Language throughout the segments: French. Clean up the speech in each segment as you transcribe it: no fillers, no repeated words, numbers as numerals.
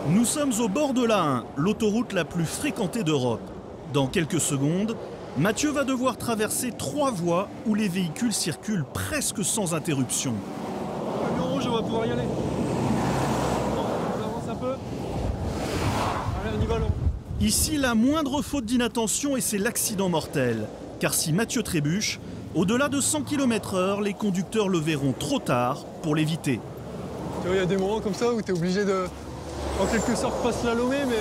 Nous sommes au bord de l'A1, l'autoroute la plus fréquentée d'Europe. Dans quelques secondes, Mathieu va devoir traverser 3 voies où les véhicules circulent presque sans interruption. Le rouge, on va pouvoir y aller. On avance un peu. Allez, on y va, là. Ici, la moindre faute d'inattention et c'est l'accident mortel. Car si Mathieu trébuche, au-delà de 100 km/h, les conducteurs le verront trop tard pour l'éviter. Tu vois, il y a des moments comme ça où tu es obligé de, en quelque sorte, pas slalomer, mais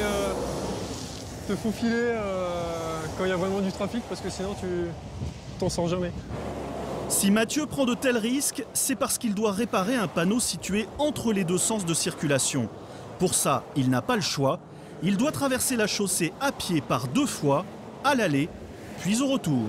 te faufiler quand il y a vraiment du trafic, parce que sinon tu t'en sors jamais. Si Mathieu prend de tels risques, c'est parce qu'il doit réparer un panneau situé entre les 2 sens de circulation. Pour ça, il n'a pas le choix. Il doit traverser la chaussée à pied par 2 fois, à l'aller, puis au retour.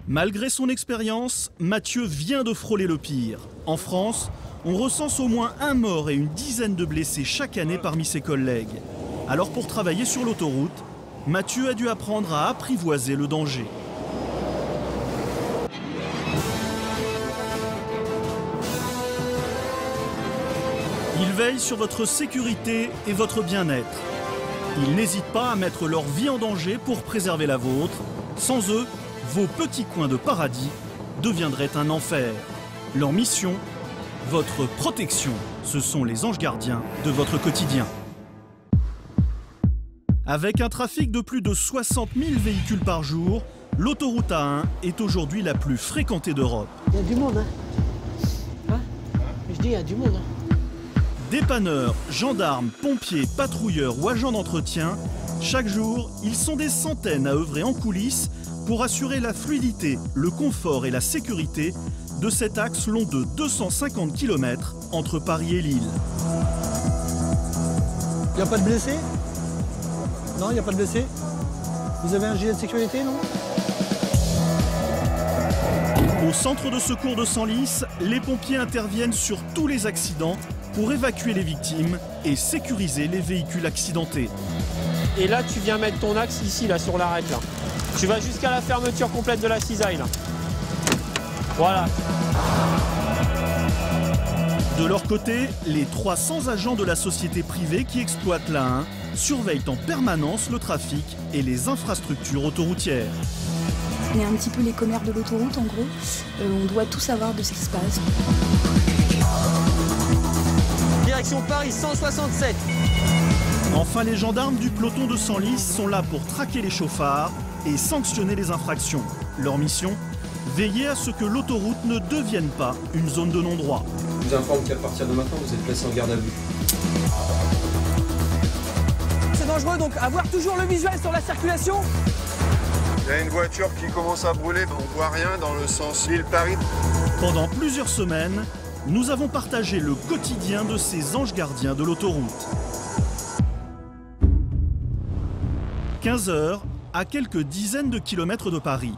Malgré son expérience, Mathieu vient de frôler le pire. En France, on recense au moins 1 mort et une dizaine de blessés chaque année parmi ses collègues. Alors pour travailler sur l'autoroute, Mathieu a dû apprendre à apprivoiser le danger. Il veille sur votre sécurité et votre bien-être. Ils n'hésitent pas à mettre leur vie en danger pour préserver la vôtre. Sans eux, vos petits coins de paradis deviendraient un enfer. Leur mission, votre protection. Ce sont les anges gardiens de votre quotidien. Avec un trafic de plus de 60 000 véhicules par jour, l'autoroute A1 est aujourd'hui la plus fréquentée d'Europe. Il y a du monde, hein, je dis, il y a du monde. Dépanneurs, gendarmes, pompiers, patrouilleurs ou agents d'entretien, chaque jour, ils sont des centaines à œuvrer en coulisses pour assurer la fluidité, le confort et la sécurité de cet axe long de 250 km entre Paris et Lille. Il n'y a pas de blessés? Non, il n'y a pas de blessés? Vous avez un gilet de sécurité, non? Au centre de secours de Senlis, les pompiers interviennent sur tous les accidents pour évacuer les victimes et sécuriser les véhicules accidentés. Et là, tu viens mettre ton axe ici, là, sur l'arête, là. Tu vas jusqu'à la fermeture complète de la cisaille, là. Voilà. De leur côté, les 300 agents de la société privée qui exploitent l'A1 surveillent en permanence le trafic et les infrastructures autoroutières. On est un petit peu les commères de l'autoroute, en gros. On doit tout savoir de ce qui se passe. Direction Paris 167. Enfin, les gendarmes du peloton de Senlis sont là pour traquer les chauffards et sanctionner les infractions. Leur mission, veiller à ce que l'autoroute ne devienne pas une zone de non-droit. Je vous informe qu'à partir de maintenant, vous êtes placé en garde à vue. C'est dangereux, donc avoir toujours le visuel sur la circulation. Il y a une voiture qui commence à brûler, on voit rien dans le sens Lille-Paris. Pendant plusieurs semaines, nous avons partagé le quotidien de ces anges gardiens de l'autoroute. 15 heures, à quelques dizaines de kilomètres de Paris.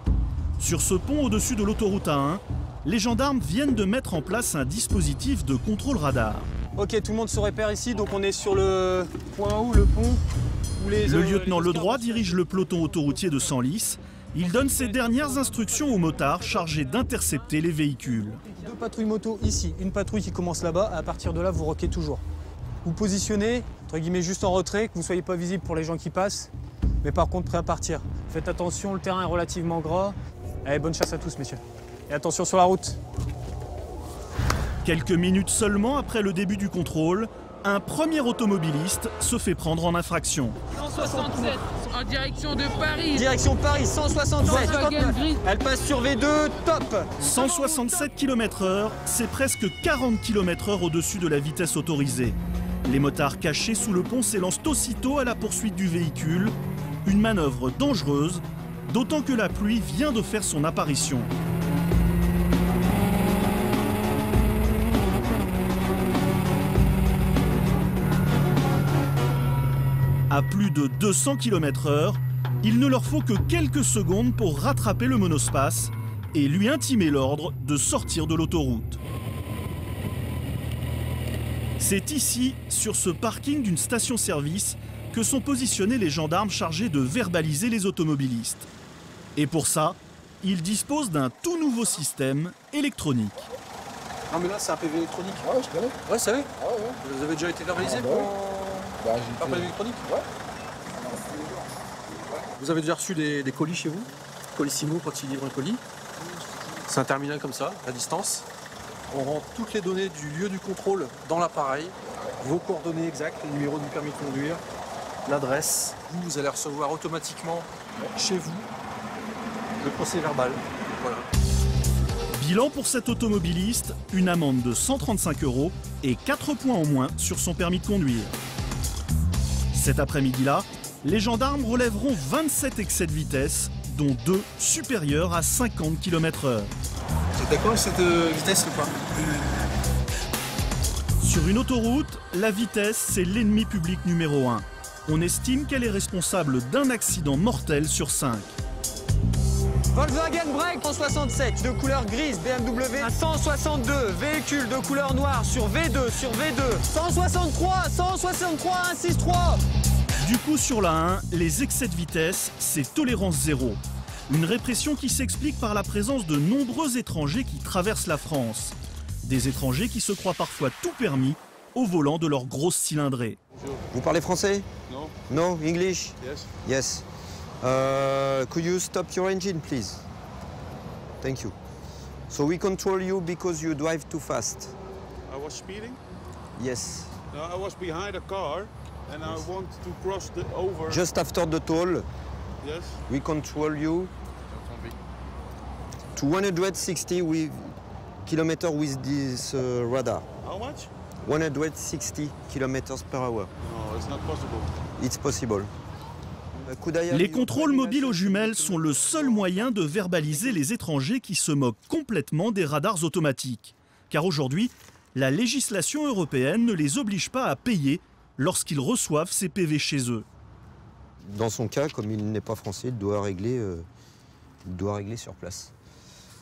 Sur ce pont au-dessus de l'autoroute A1, les gendarmes viennent de mettre en place un dispositif de contrôle radar. Ok, tout le monde se repère ici, donc on est sur le point où, le pont où les... Le lieutenant Ledroit dirige le peloton autoroutier de Senlis. Il donne ses dernières instructions aux motards chargés d'intercepter les véhicules. 2 patrouilles moto ici, une patrouille qui commence là-bas, à partir de là vous roquez toujours. Vous positionnez, entre guillemets juste en retrait, que vous ne soyez pas visible pour les gens qui passent, mais par contre prêt à partir. Faites attention, le terrain est relativement gras. Allez, bonne chasse à tous, messieurs. Et attention sur la route. Quelques minutes seulement après le début du contrôle, un premier automobiliste se fait prendre en infraction. 167 en direction de Paris. Direction Paris 167. Elle passe sur V2, top. 167 km/h, c'est presque 40 km/h au-dessus de la vitesse autorisée. Les motards cachés sous le pont s'élancent aussitôt à la poursuite du véhicule. Une manœuvre dangereuse, d'autant que la pluie vient de faire son apparition. À plus de 200 km/h, il ne leur faut que quelques secondes pour rattraper le monospace et lui intimer l'ordre de sortir de l'autoroute. C'est ici, sur ce parking d'une station-service, que sont positionnés les gendarmes chargés de verbaliser les automobilistes. Et pour ça, ils disposent d'un tout nouveau système électronique. Non mais là c'est un PV électronique. Ouais, je connais. Ouais, ça va. Ah ouais. Vous avez déjà été verbalisé Ah, bah pour Bah, un PV électronique? Ouais. Vous avez déjà reçu des colis chez vous? Colissimo quand il livre un colis. C'est un terminal comme ça, à distance. On rentre toutes les données du lieu du contrôle dans l'appareil, vos coordonnées exactes, le numéro du permis de conduire, l'adresse. Vous allez recevoir automatiquement chez vous le procès verbal. Voilà. Bilan pour cet automobiliste, une amende de 135 € et 4 points en moins sur son permis de conduire. Cet après-midi-là, les gendarmes relèveront 27 excès de vitesse, dont 2 supérieurs à 50 km/h. Vous êtes d'accord avec cette vitesse ou pas? Sur une autoroute, la vitesse, c'est l'ennemi public numéro 1. On estime qu'elle est responsable d'un accident mortel sur 5. Volkswagen Break 167 de couleur grise, BMW 162, véhicule de couleur noire sur V2, 163, 163. Du coup, sur la 1, les excès de vitesse, c'est tolérance zéro. Une répression qui s'explique par la présence de nombreux étrangers qui traversent la France. Des étrangers qui se croient parfois tout permis au volant de leur grosse cylindrée. Vous parlez français? Non. No, English? Yes. Yes. Could you stop your engine, please? Thank you. So we control you because you drive too fast. I was speeding. Yes. No, I was behind a car and I want to cross the over. Just after the toll, Yes. we control you to 160 kilometers with this radar. How much? 160 kilometers per hour. No, it's not possible. It's possible. Could I have Les your contrôles driving mobiles aux license? jumelles sont le seul moyen de verbaliser les étrangers qui se moquent complètement des radars automatiques. Car aujourd'hui, la législation européenne ne les oblige pas à payer lorsqu'ils reçoivent ces PV chez eux. Dans son cas, comme il n'est pas français, il doit régler sur place.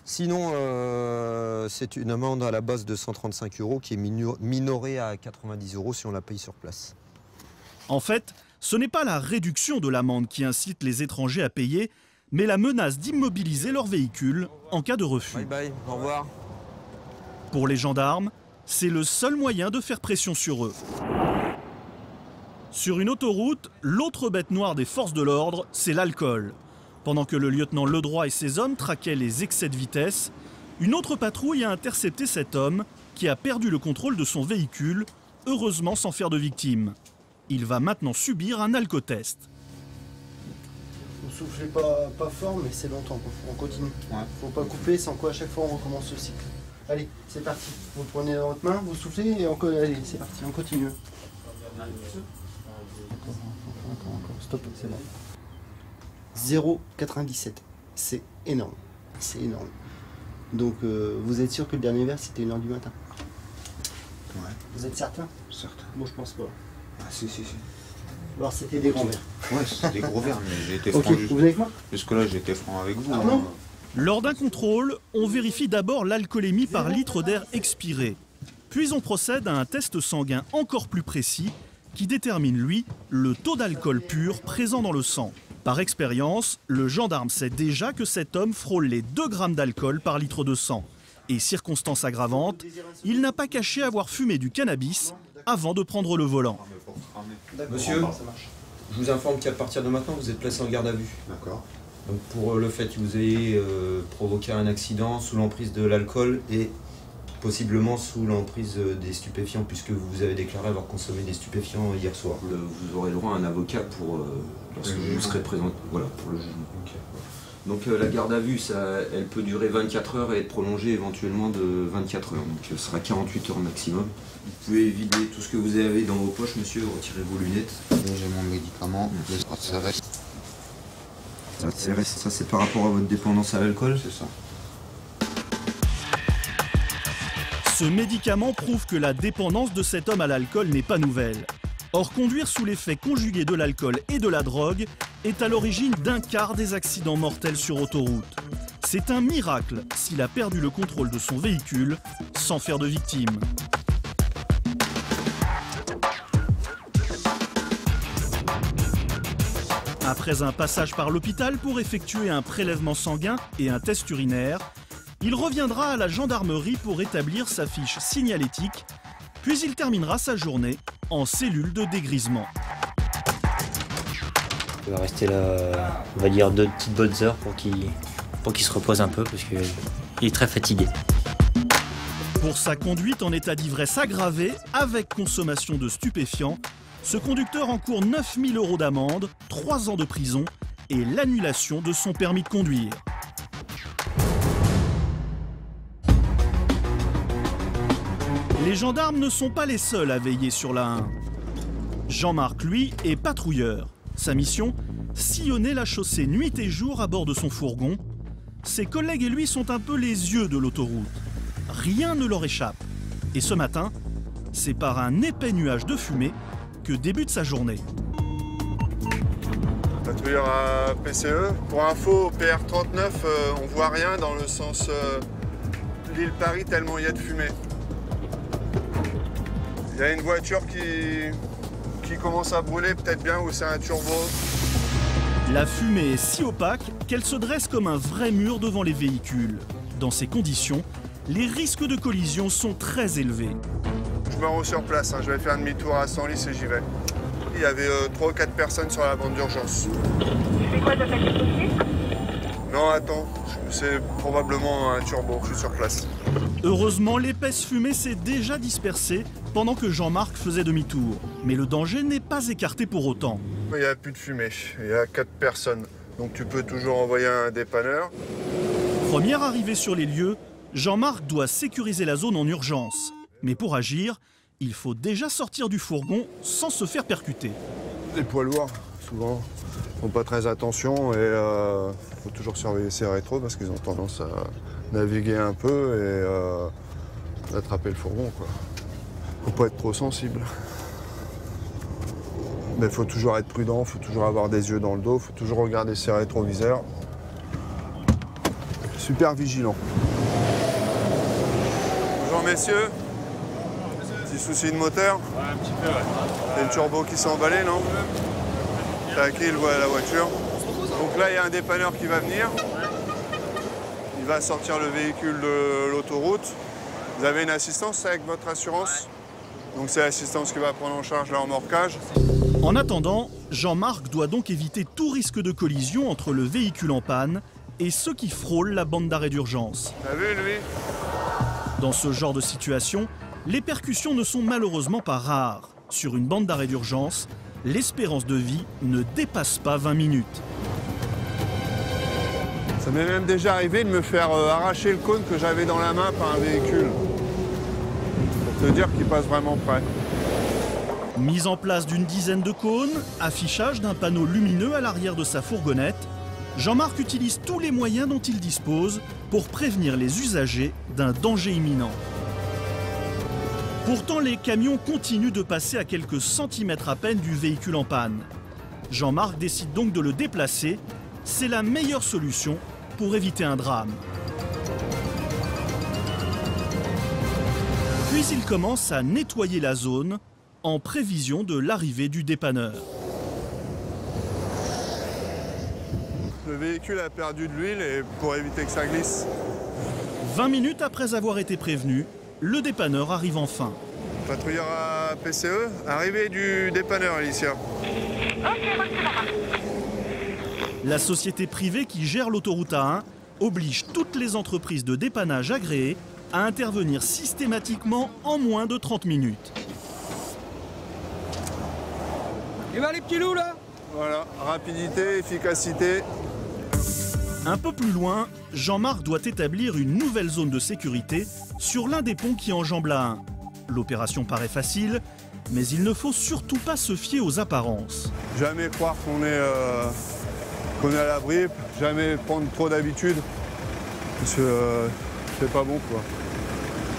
Sinon, c'est une amende à la base de 135 € qui est minorée à 90 € si on la paye sur place. En fait, ce n'est pas la réduction de l'amende qui incite les étrangers à payer, mais la menace d'immobiliser leur véhicule en cas de refus. Bye bye, au revoir. Pour les gendarmes, c'est le seul moyen de faire pression sur eux. Sur une autoroute, l'autre bête noire des forces de l'ordre, c'est l'alcool. Pendant que le lieutenant Ledroit et ses hommes traquaient les excès de vitesse, une autre patrouille a intercepté cet homme qui a perdu le contrôle de son véhicule, heureusement sans faire de victime. Il va maintenant subir un alcotest. Vous soufflez pas fort, mais c'est longtemps. On continue. Faut pas couper, sans quoi à chaque fois on recommence le cycle. Allez, c'est parti. Vous prenez dans votre main, vous soufflez et allez, c'est parti, on continue. Encore. Stop, c'est bon. 0,97. C'est énorme. C'est énorme. Donc, vous êtes sûr que le dernier verre, c'était 1h du matin? Ouais. Vous êtes certain? Certain. Bon, je pense pas. Ah, si. Alors, c'était des grands verres. Ouais, c'était des gros verres, mais j'ai été Ok, franc. vous venez avec moi? Jusque-là, j'ai été franc avec vous. Ah non? Lors d'un contrôle, on vérifie d'abord l'alcoolémie par litre d'air expiré. Puis on procède à un test sanguin encore plus précis qui détermine, lui, le taux d'alcool pur présent dans le sang. Par expérience, le gendarme sait déjà que cet homme frôle les 2 grammes d'alcool par litre de sang. Et circonstance aggravante, il n'a pas caché avoir fumé du cannabis avant de prendre le volant. Monsieur, je vous informe qu'à partir de maintenant, vous êtes placé en garde à vue. D'accord. Donc pour le fait que vous ayez provoqué un accident sous l'emprise de l'alcool et possiblement sous l'emprise des stupéfiants, puisque vous avez déclaré avoir consommé des stupéfiants hier soir. Vous aurez le droit à un avocat pour lorsque vous serez présent, voilà, pour le jugement. Okay. Donc la garde à vue, elle peut durer 24 heures et être prolongée éventuellement de 24 heures. Donc ce sera 48 heures maximum. Vous pouvez vider tout ce que vous avez dans vos poches, monsieur, retirez vos lunettes. J'ai mon médicament, ça reste. Ça c'est par rapport à votre dépendance à l'alcool? C'est ça. Ce médicament prouve que la dépendance de cet homme à l'alcool n'est pas nouvelle. Or, conduire sous l'effet conjugué de l'alcool et de la drogue est à l'origine d'un quart des accidents mortels sur autoroute. C'est un miracle s'il a perdu le contrôle de son véhicule sans faire de victime. Après un passage par l'hôpital pour effectuer un prélèvement sanguin et un test urinaire, Il reviendra à la gendarmerie pour établir sa fiche signalétique, puis il terminera sa journée en cellule de dégrisement. Il va rester là, on va dire 2 petites bonnes heures pour qu'il se repose un peu parce qu'il est très fatigué. Pour sa conduite en état d'ivresse aggravée avec consommation de stupéfiants, ce conducteur encourt 9 000 € d'amende, 3 ans de prison et l'annulation de son permis de conduire. Les gendarmes ne sont pas les seuls à veiller sur la 1. Jean-Marc, lui, est patrouilleur. Sa mission, sillonner la chaussée nuit et jour à bord de son fourgon. Ses collègues et lui sont un peu les yeux de l'autoroute. Rien ne leur échappe. Et ce matin, c'est par un épais nuage de fumée que débute sa journée. Patrouilleur à PCE. Pour info, PR39, on voit rien dans le sens l'île Paris tellement il y a de fumée. Il y a une voiture qui commence à brûler, peut-être bien, ou c'est un turbo. La fumée est si opaque qu'elle se dresse comme un vrai mur devant les véhicules. Dans ces conditions, les risques de collision sont très élevés. Je me rends sur place, je vais faire demi-tour à Senlis et j'y vais. Il y avait 3 ou 4 personnes sur la bande d'urgence. C'est quoi, t'as fait quelque chose? Non, attends, c'est probablement un turbo, je suis sur place. Heureusement, l'épaisse fumée s'est déjà dispersée pendant que Jean-Marc faisait demi-tour. Mais le danger n'est pas écarté pour autant. Il n'y a plus de fumée, il y a 4 personnes. Donc tu peux toujours envoyer un dépanneur. Première arrivée sur les lieux, Jean-Marc doit sécuriser la zone en urgence. Mais pour agir, il faut déjà sortir du fourgon sans se faire percuter. Les poids lourds, souvent, font pas très attention et faut toujours surveiller ses rétros parce qu'ils ont tendance à naviguer un peu et attraper le fourgon, quoi. Faut pas être trop sensible. Mais faut toujours être prudent, faut toujours avoir des yeux dans le dos, faut toujours regarder ses rétroviseurs. Super vigilant. Bonjour messieurs. Petit souci de moteur? Ouais, un petit peu, ouais. C'est le turbo qui s'est emballé, non? T'as qui le voit à la voiture? Donc là, il y a un dépanneur qui va venir. Il va sortir le véhicule de l'autoroute. Vous avez une assistance avec votre assurance? Donc c'est l'assistance qui va prendre en charge le remorquage. En attendant, Jean-Marc doit donc éviter tout risque de collision entre le véhicule en panne et ceux qui frôlent la bande d'arrêt d'urgence. T'as vu, lui? Dans ce genre de situation, les percussions ne sont malheureusement pas rares. Sur une bande d'arrêt d'urgence, l'espérance de vie ne dépasse pas 20 minutes. Ça m'est même déjà arrivé de me faire arracher le cône que j'avais dans la main par un véhicule. Pour te dire qu'il passe vraiment près. Mise en place d'une dizaine de cônes, affichage d'un panneau lumineux à l'arrière de sa fourgonnette, Jean-Marc utilise tous les moyens dont il dispose pour prévenir les usagers d'un danger imminent. Pourtant, les camions continuent de passer à quelques centimètres à peine du véhicule en panne. Jean-Marc décide donc de le déplacer. C'est la meilleure solution pour éviter un drame. Puis il commence à nettoyer la zone en prévision de l'arrivée du dépanneur. Le véhicule a perdu de l'huile et pour éviter que ça glisse. 20 minutes après avoir été prévenu, le dépanneur arrive enfin. Patrouilleur à PCE, arrivée du dépanneur, Alicia. La société privée qui gère l'autoroute A1 oblige toutes les entreprises de dépannage agréées à intervenir systématiquement en moins de 30 minutes. Et ben les petits loups là? Voilà, rapidité, efficacité. Un peu plus loin, Jean-Marc doit établir une nouvelle zone de sécurité sur l'un des ponts qui enjambe la 1. L'opération paraît facile, mais il ne faut surtout pas se fier aux apparences. Jamais croire qu'on est à l'abri, jamais prendre trop d'habitude, parce que c'est pas bon, quoi.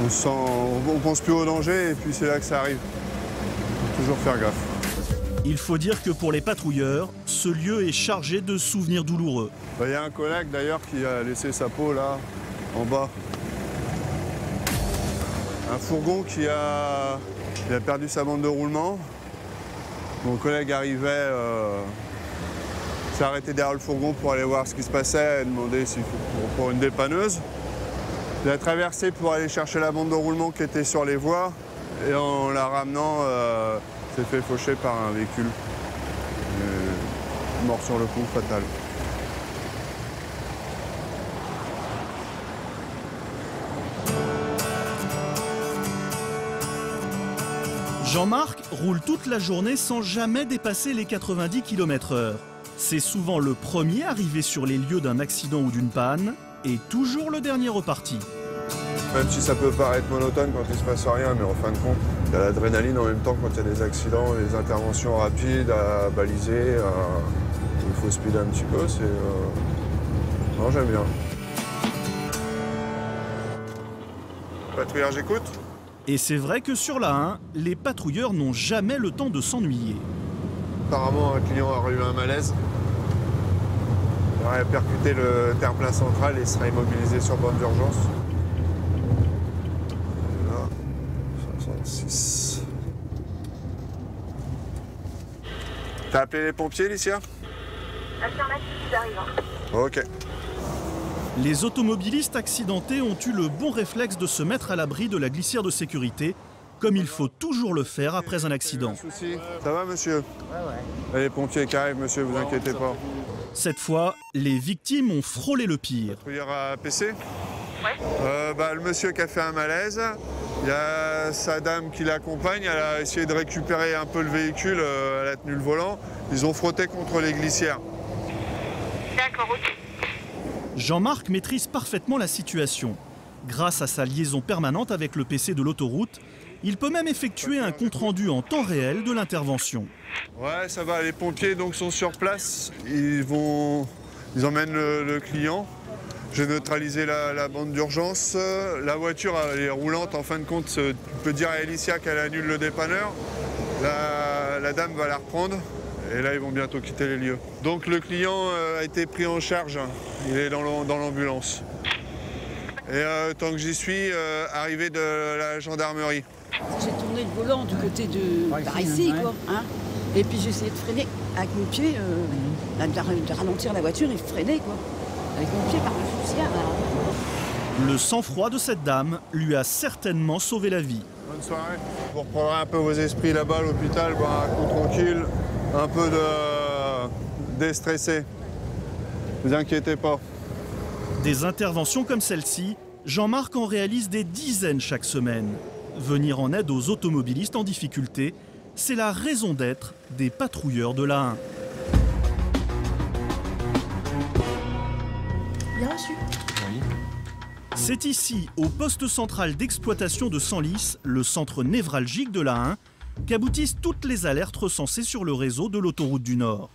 On pense plus au danger et puis c'est là que ça arrive. Faut toujours faire gaffe. Il faut dire que pour les patrouilleurs, ce lieu est chargé de souvenirs douloureux. Il y a un collègue d'ailleurs qui a laissé sa peau là, en bas. Un fourgon qui a perdu sa bande de roulement. Mon collègue arrivait, s'est arrêté derrière le fourgon pour aller voir ce qui se passait et demander s'il faut pour une dépanneuse. Il a traversé pour aller chercher la bande de roulement qui était sur les voies et en la ramenant, s'est fait faucher par un véhicule. Mort sur le coup, fatal. Jean-Marc roule toute la journée sans jamais dépasser les 90 km/h. C'est souvent le premier arrivé sur les lieux d'un accident ou d'une panne et toujours le dernier reparti. Même si ça peut paraître monotone quand il se passe rien, mais en fin de compte, il y a l'adrénaline en même temps quand il y a des accidents, des interventions rapides à baliser. Il faut speeder un petit peu, non, j'aime bien. Patrouilleur, j'écoute. Et c'est vrai que sur la 1, les patrouilleurs n'ont jamais le temps de s'ennuyer. Apparemment, un client a eu un malaise. Il aurait percuté le terre-plein central et serait immobilisé sur bande d'urgence. Et là, 66. T'as appelé les pompiers, Licia? Affirmatif, j'arrive. Ok. Les automobilistes accidentés ont eu le bon réflexe de se mettre à l'abri de la glissière de sécurité, comme il faut toujours le faire après un accident. Ça va, monsieur? Ouais. Les pompiers qui arrivent, monsieur, vous inquiétez pas. Cette fois, les victimes ont frôlé le pire. Patrouilleur à PC? Ouais. Le monsieur qui a fait un malaise, il y a sa dame qui l'accompagne, elle a essayé de récupérer un peu le véhicule, elle a tenu le volant, ils ont frotté contre les glissières. D'accord, ok. Jean-Marc maîtrise parfaitement la situation. Grâce à sa liaison permanente avec le PC de l'autoroute, il peut même effectuer un compte-rendu en temps réel de l'intervention. Ouais, ça va, les pompiers donc sont sur place, ils emmènent le client. J'ai neutralisé la bande d'urgence. La voiture elle est roulante, en fin de compte, tu peux dire à Alicia qu'elle annule le dépanneur. La dame va la reprendre. Et là, ils vont bientôt quitter les lieux. Donc le client a été pris en charge, il est dans l'ambulance. Et tant que j'y suis, arrivé de la gendarmerie. J'ai tourné le volant du côté par ici, quoi. Hein, et puis j'ai essayé de freiner avec mon pied, de ralentir la voiture et freiner, quoi. Avec mon pied par la poussière. Le sang-froid de cette dame lui a certainement sauvé la vie. Bonne soirée. Vous reprendrez un peu vos esprits là-bas à l'hôpital, boire un coup tranquille. Un peu de déstressé. Ne vous inquiétez pas. Des interventions comme celle-ci, Jean-Marc en réalise des dizaines chaque semaine. Venir en aide aux automobilistes en difficulté, c'est la raison d'être des patrouilleurs de la 1. Bien reçu. Oui. C'est ici, au poste central d'exploitation de Senlis, le centre névralgique de la 1, qu'aboutissent toutes les alertes recensées sur le réseau de l'autoroute du Nord.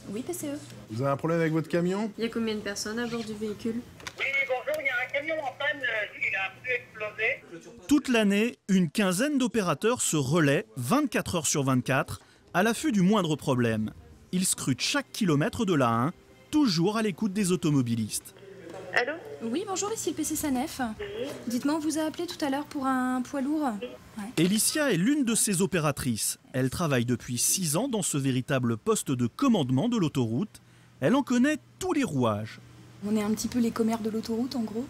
Oui, PCE. Vous avez un problème avec votre camion? Il y a combien de personnes à bord du véhicule? Oui, bonjour, il y a un camion en panne, il a un peu explosé. Toute l'année, une quinzaine d'opérateurs se relaient 24 heures sur 24 à l'affût du moindre problème. Ils scrutent chaque kilomètre de la 1, toujours à l'écoute des automobilistes. Allô? Oui, bonjour, ici le PC Sanef. Dites-moi, on vous a appelé tout à l'heure pour un poids lourd. Ouais. Elicia est l'une de ces opératrices. Elle travaille depuis 6 ans dans ce véritable poste de commandement de l'autoroute. Elle en connaît tous les rouages. On est un petit peu les commères de l'autoroute, en gros.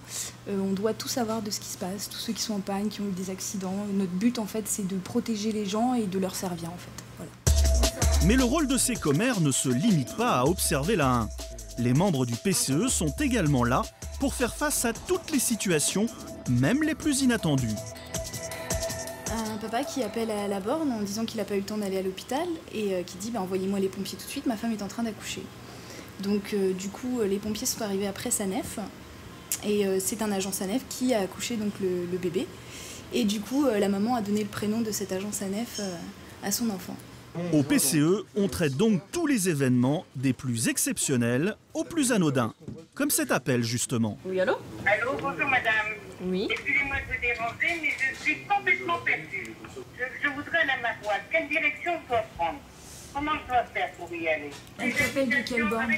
On doit tout savoir de ce qui se passe, tous ceux qui sont en panne, qui ont eu des accidents. Notre but, en fait, c'est de protéger les gens et de leur servir, en fait. Voilà. Mais le rôle de ces commères ne se limite pas à observer la 1. Les membres du PCE sont également là pour faire face à toutes les situations, même les plus inattendues. Un papa qui appelle à la borne en disant qu'il n'a pas eu le temps d'aller à l'hôpital et qui dit envoyez-moi les pompiers tout de suite, ma femme est en train d'accoucher. Donc du coup les pompiers sont arrivés après Sanef et c'est un agent Sanef qui a accouché donc le bébé et du coup la maman a donné le prénom de cet agent Sanef à son enfant. Au PCE, on traite donc tous les événements, des plus exceptionnels aux plus anodins. Comme cet appel, justement. Oui, allô? Allô, bonjour madame. Oui. Excusez-moi de vous déranger, mais je suis complètement perdue. Je voudrais aller à ma boîte. Quelle direction je dois prendre? Comment je dois faire pour y aller? Elle t'appelle de quelle borne?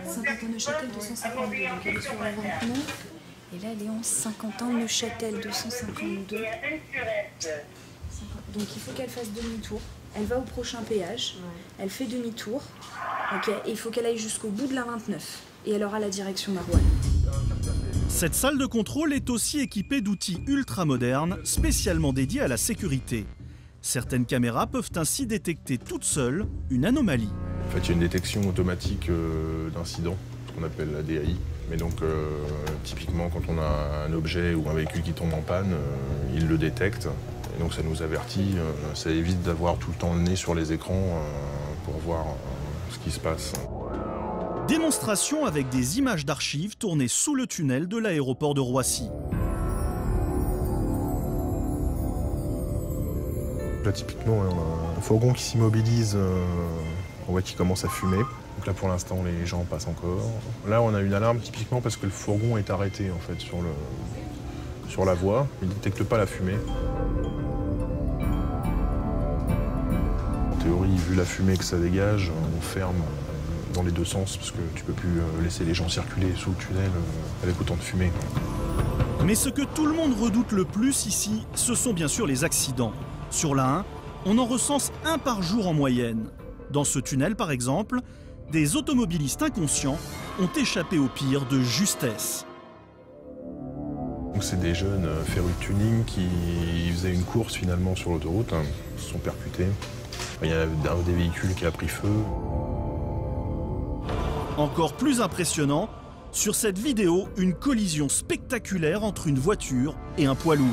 Saint-Quentin-Neuchâtel 252. Donc elle est sur la 29. Et là, elle est en Saint-Quentin-Neuchâtel 252. Donc il faut qu'elle fasse demi-tour. elle va au prochain péage, elle fait demi-tour, ok, et il faut qu'elle aille jusqu'au bout de la 29, et elle aura la direction Marouane. Cette salle de contrôle est aussi équipée d'outils ultra-modernes, spécialement dédiés à la sécurité. Certaines caméras peuvent ainsi détecter toutes seules une anomalie. En fait, il y a une détection automatique d'incident, ce qu'on appelle la DAI. Mais donc, typiquement, quand on a un objet ou un véhicule qui tombe en panne, il le détecte. Et donc, ça nous avertit, ça évite d'avoir tout le temps le nez sur les écrans pour voir ce qui se passe. Démonstration avec des images d'archives tournées sous le tunnel de l'aéroport de Roissy. Là, typiquement, on a un fourgon qui s'immobilise, on voit qu'il commence à fumer. Donc là, pour l'instant, les gens passent encore. Là, on a une alarme typiquement parce que le fourgon est arrêté en fait sur la voie. Il ne détecte pas la fumée. En théorie, vu la fumée que ça dégage, on ferme dans les deux sens parce que tu peux plus laisser les gens circuler sous le tunnel avec autant de fumée. Mais ce que tout le monde redoute le plus ici, ce sont bien sûr les accidents. Sur la 1, on en recense un par jour en moyenne. Dans ce tunnel, par exemple, des automobilistes inconscients ont échappé au pire de justesse. C'est des jeunes férus de tuning qui faisaient une course finalement sur l'autoroute, se sont percutés. Il y a un des véhicules qui a pris feu. Encore plus impressionnant, sur cette vidéo, une collision spectaculaire entre une voiture et un poids lourd.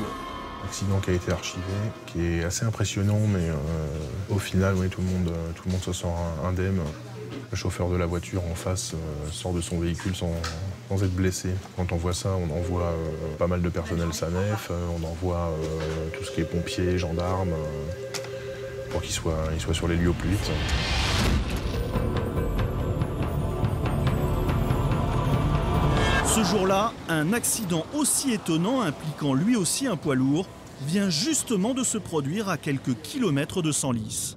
Accident qui a été archivé, qui est assez impressionnant, mais au final, oui, tout le monde se sent indemne. Le chauffeur de la voiture en face sort de son véhicule sans être blessé. Quand on voit ça, on envoie pas mal de personnel SANEF, on envoie tout ce qui est pompiers, gendarmes, pour qu'ils soient sur les lieux au plus vite. Ce jour-là, un accident aussi étonnant impliquant lui aussi un poids lourd vient justement de se produire à quelques kilomètres de Senlis.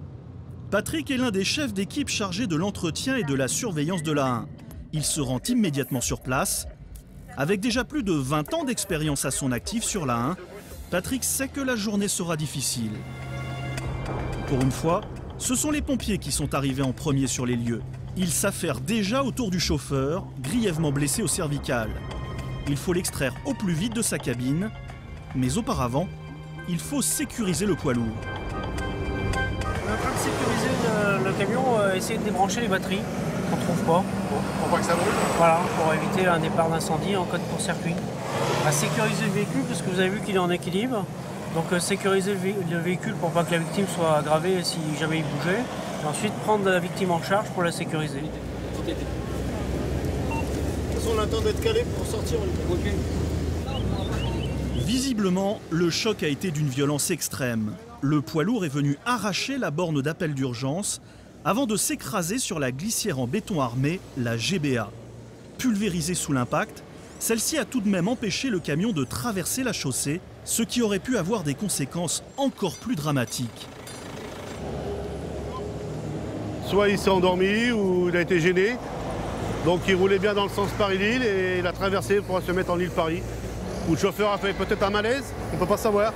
Patrick est l'un des chefs d'équipe chargés de l'entretien et de la surveillance de la 1. Il se rend immédiatement sur place. Avec déjà plus de 20 ans d'expérience à son actif sur la 1, Patrick sait que la journée sera difficile. Pour une fois, ce sont les pompiers qui sont arrivés en premier sur les lieux. Ils s'affairent déjà autour du chauffeur, grièvement blessé au cervical. Il faut l'extraire au plus vite de sa cabine, mais auparavant, il faut sécuriser le poids lourd. On est en train de sécuriser le camion, essayer de débrancher les batteries qu'on ne trouve pas. Pour pas que ça brûle. Voilà, pour éviter un départ d'incendie en cas de court-circuit. On va sécuriser le véhicule parce que vous avez vu qu'il est en équilibre. Donc sécuriser le véhicule pour pas que la victime soit aggravée si jamais il bougeait. Et ensuite prendre la victime en charge pour la sécuriser. De toute façon, on attend d'être calé pour sortir. Visiblement, le choc a été d'une violence extrême. Le poids lourd est venu arracher la borne d'appel d'urgence avant de s'écraser sur la glissière en béton armé, la GBA. Pulvérisée sous l'impact, celle-ci a tout de même empêché le camion de traverser la chaussée, ce qui aurait pu avoir des conséquences encore plus dramatiques. Soit il s'est endormi ou il a été gêné. Donc il roulait bien dans le sens Paris-Lille et il a traversé pour se mettre en île Paris. Ou le chauffeur a fait peut-être un malaise, on ne peut pas savoir.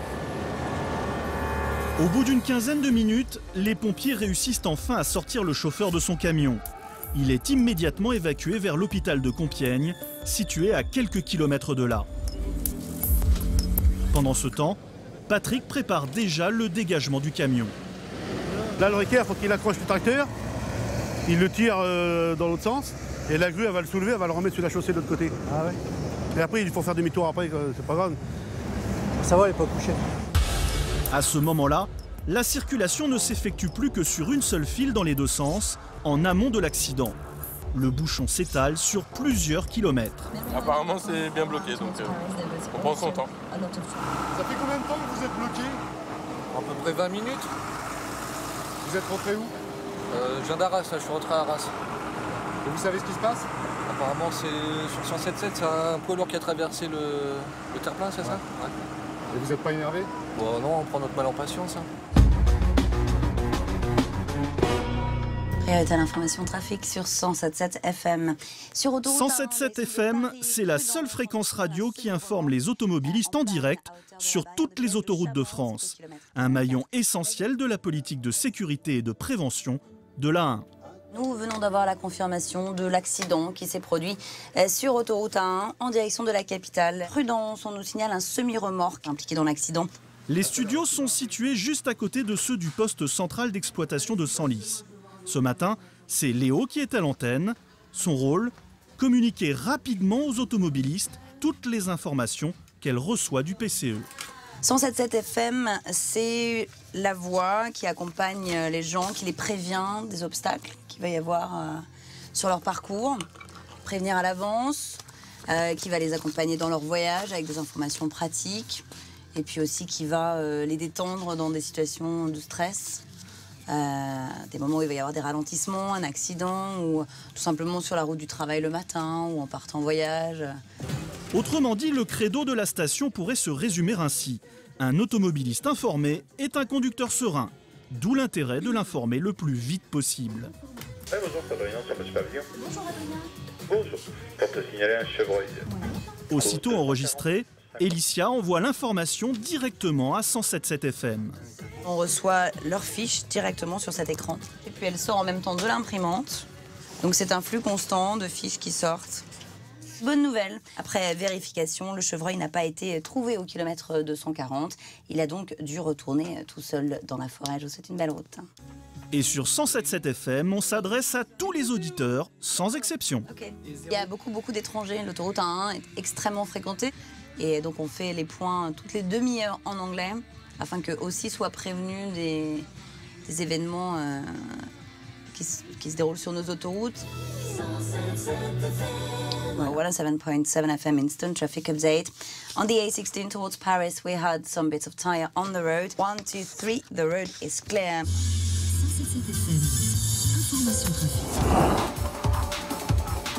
Au bout d'une quinzaine de minutes, les pompiers réussissent enfin à sortir le chauffeur de son camion. Il est immédiatement évacué vers l'hôpital de Compiègne, situé à quelques kilomètres de là. Pendant ce temps, Patrick prépare déjà le dégagement du camion. Là, le Requer, il faut qu'il accroche le tracteur, il le tire dans l'autre sens, et la grue, elle va le soulever, elle va le remettre sur la chaussée de l'autre côté. Ah ouais. Et après, il faut faire demi-tour après, c'est pas grave. Ça va, il n'est pas couché. À ce moment-là, la circulation ne s'effectue plus que sur une seule file dans les deux sens, en amont de l'accident. Le bouchon s'étale sur plusieurs kilomètres. Apparemment, c'est bien bloqué, donc on prend son temps. Ça fait combien de temps que vous êtes bloqué? À peu près 20 minutes. Vous êtes rentré où? Je viens d'Arras, là, je suis rentré à Arras. Et vous savez ce qui se passe? Apparemment, c'est sur 107.7, c'est un poids lourd qui a traversé le terre-plein, c'est ça? Ouais. Et vous n'êtes pas énervé? Bon, non, on prend notre mal en patience. Priorité à l'information trafic sur 107.7 FM. Sur autoroute 107.7 FM, c'est la seule fréquence radio qui informe les automobilistes en direct sur toutes les autoroutes de France. Un maillon essentiel de la politique de sécurité et de prévention de l'A1. Nous venons d'avoir la confirmation de l'accident qui s'est produit sur autoroute A1 en direction de la capitale. Prudence, on nous signale un semi-remorque impliqué dans l'accident. Les studios sont situés juste à côté de ceux du poste central d'exploitation de Senlis. Ce matin, c'est Léo qui est à l'antenne. Son rôle, communiquer rapidement aux automobilistes toutes les informations qu'elle reçoit du PCE. 107.7 FM, c'est la voix qui accompagne les gens, qui les prévient des obstacles qu'il va y avoir sur leur parcours, prévenir à l'avance, qui va les accompagner dans leur voyage avec des informations pratiques, et puis aussi qui va les détendre dans des situations de stress, des moments où il va y avoir des ralentissements, un accident, ou tout simplement sur la route du travail le matin, ou en partant en voyage. Autrement dit, le credo de la station pourrait se résumer ainsi. Un automobiliste informé est un conducteur serein, d'où l'intérêt de l'informer le plus vite possible. Bonjour, c'est Adrien sur Monsieur Pavillon. Bonjour Adrien. Bonjour, pour te signaler un chevreuil. Aussitôt enregistré, Elicia envoie l'information directement à 107.7 FM. On reçoit leur fiche directement sur cet écran. Et puis elle sort en même temps de l'imprimante. Donc c'est un flux constant de fiches qui sortent. Bonne nouvelle, après vérification, le chevreuil n'a pas été trouvé au kilomètre 240. Il a donc dû retourner tout seul dans la forêt. Je vous souhaite une belle route. Et sur 107.7 FM, on s'adresse à tous les auditeurs, sans exception. Okay. Il y a beaucoup d'étrangers. L'autoroute A1 est extrêmement fréquentée. Et donc on fait les points toutes les demi-heures en anglais, afin qu'eux aussi soient prévenus des événements qui se déroulent sur nos autoroutes. Voilà, 7.7 FM instant traffic update. On the A16 towards Paris, we had some bits of tyre on the road. 1, 2, 3, the road is clear. 107.7 FM, information trafic.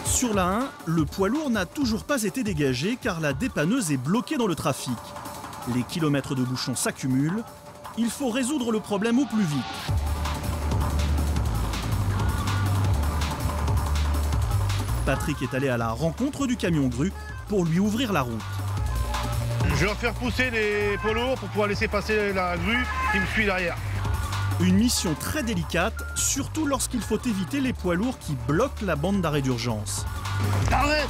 Sur la 1, le poids lourd n'a toujours pas été dégagé car la dépanneuse est bloquée dans le trafic. Les kilomètres de bouchons s'accumulent. Il faut résoudre le problème au plus vite. Patrick est allé à la rencontre du camion grue pour lui ouvrir la route. Je vais faire pousser les poids lourds pour pouvoir laisser passer la grue qui me suit derrière. Une mission très délicate, surtout lorsqu'il faut éviter les poids lourds qui bloquent la bande d'arrêt d'urgence. Arrête !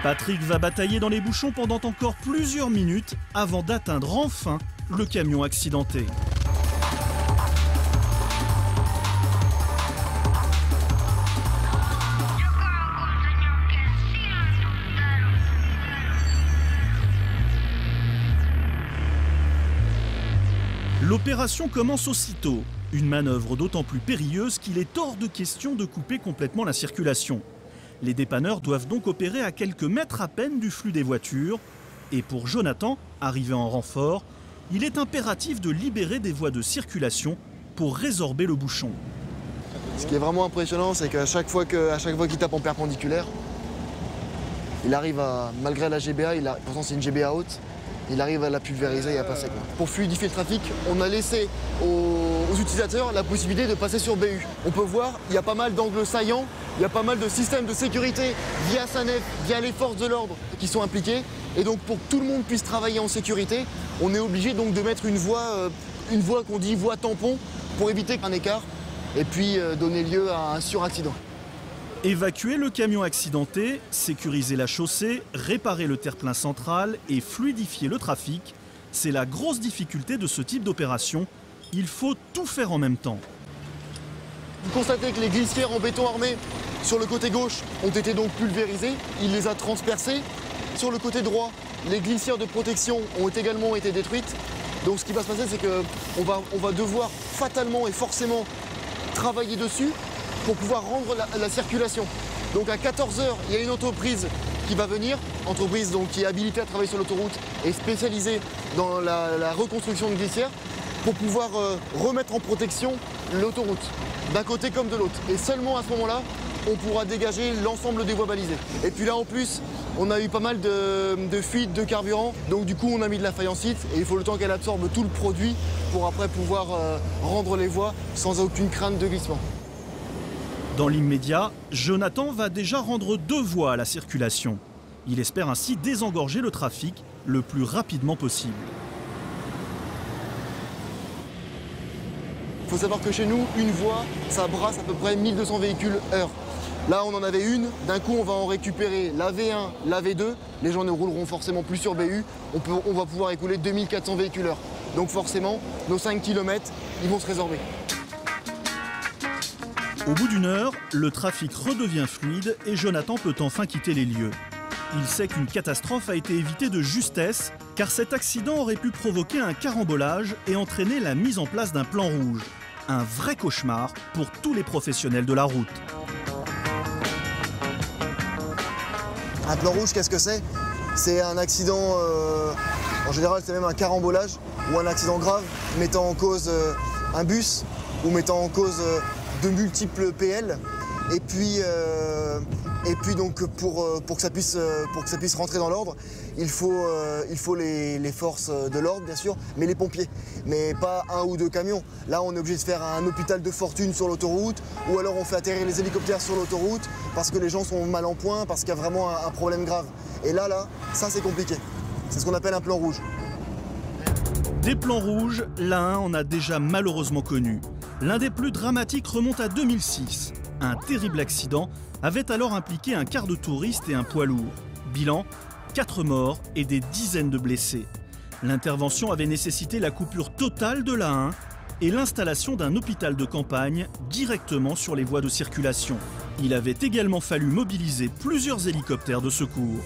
Patrick va batailler dans les bouchons pendant encore plusieurs minutes avant d'atteindre enfin le camion accidenté. L'opération commence aussitôt, une manœuvre d'autant plus périlleuse qu'il est hors de question de couper complètement la circulation. Les dépanneurs doivent donc opérer à quelques mètres à peine du flux des voitures. Et pour Jonathan, arrivé en renfort, il est impératif de libérer des voies de circulation pour résorber le bouchon. Ce qui est vraiment impressionnant, c'est qu'à chaque fois qu'il tape en perpendiculaire, il arrive à, malgré la GBA, pourtant c'est une GBA haute, il arrive à la pulvériser et à passer. Pour fluidifier le trafic, on a laissé aux utilisateurs la possibilité de passer sur BU. On peut voir, il y a pas mal d'angles saillants, il y a pas mal de systèmes de sécurité via SANEF, via les forces de l'ordre qui sont impliqués. Et donc pour que tout le monde puisse travailler en sécurité, on est obligé donc de mettre une voie qu'on dit voie tampon pour éviter un écart et puis donner lieu à un suraccident. Évacuer le camion accidenté, sécuriser la chaussée, réparer le terre-plein central et fluidifier le trafic, c'est la grosse difficulté de ce type d'opération. Il faut tout faire en même temps. Vous constatez que les glissières en béton armé sur le côté gauche ont été donc pulvérisées, il les a transpercées. Sur le côté droit, les glissières de protection ont également été détruites. Donc ce qui va se passer, c'est qu'on va devoir fatalement et forcément travailler dessus pour pouvoir rendre la circulation. Donc à 14h, il y a une entreprise qui va venir, entreprise donc qui est habilitée à travailler sur l'autoroute et spécialisée dans la reconstruction de glissières, pour pouvoir remettre en protection l'autoroute, d'un côté comme de l'autre. Et seulement à ce moment-là, on pourra dégager l'ensemble des voies balisées. Et puis là en plus, on a eu pas mal de fuites de carburant, donc du coup on a mis de la faïencite et il faut le temps qu'elle absorbe tout le produit pour après pouvoir rendre les voies sans aucune crainte de glissement. Dans l'immédiat, Jonathan va déjà rendre 2 voies à la circulation. Il espère ainsi désengorger le trafic le plus rapidement possible. Il faut savoir que chez nous, une voie, ça brasse à peu près 1200 véhicules heure. Là, on en avait une, d'un coup, on va en récupérer la V1, la V2. Les gens ne rouleront forcément plus sur BU. On va pouvoir écouler 2400 véhicules heure. Donc forcément, nos 5 km, ils vont se résorber. Au bout d'1 heure, le trafic redevient fluide et Jonathan peut enfin quitter les lieux. Il sait qu'une catastrophe a été évitée de justesse, car cet accident aurait pu provoquer un carambolage et entraîner la mise en place d'un plan rouge. Un vrai cauchemar pour tous les professionnels de la route. Un plan rouge, qu'est-ce que c'est? C'est un accident, en général c'est même un carambolage ou un accident grave mettant en cause un bus ou mettant en cause de multiples PL. Et puis donc pour que ça puisse rentrer dans l'ordre, il faut les forces de l'ordre bien sûr, mais les pompiers, mais pas 1 ou 2 camions. Là on est obligé de faire un hôpital de fortune sur l'autoroute, ou alors on fait atterrir les hélicoptères sur l'autoroute parce que les gens sont mal en point, parce qu'il y a vraiment un problème grave. Et là, ça c'est compliqué. C'est ce qu'on appelle un plan rouge. Des plans rouges, l'A1 en a déjà malheureusement connu. L'un des plus dramatiques remonte à 2006. Un terrible accident avait alors impliqué un quart de touristes et un poids lourd. Bilan, 4 morts et des dizaines de blessés. L'intervention avait nécessité la coupure totale de l'A1 et l'installation d'un hôpital de campagne directement sur les voies de circulation. Il avait également fallu mobiliser plusieurs hélicoptères de secours.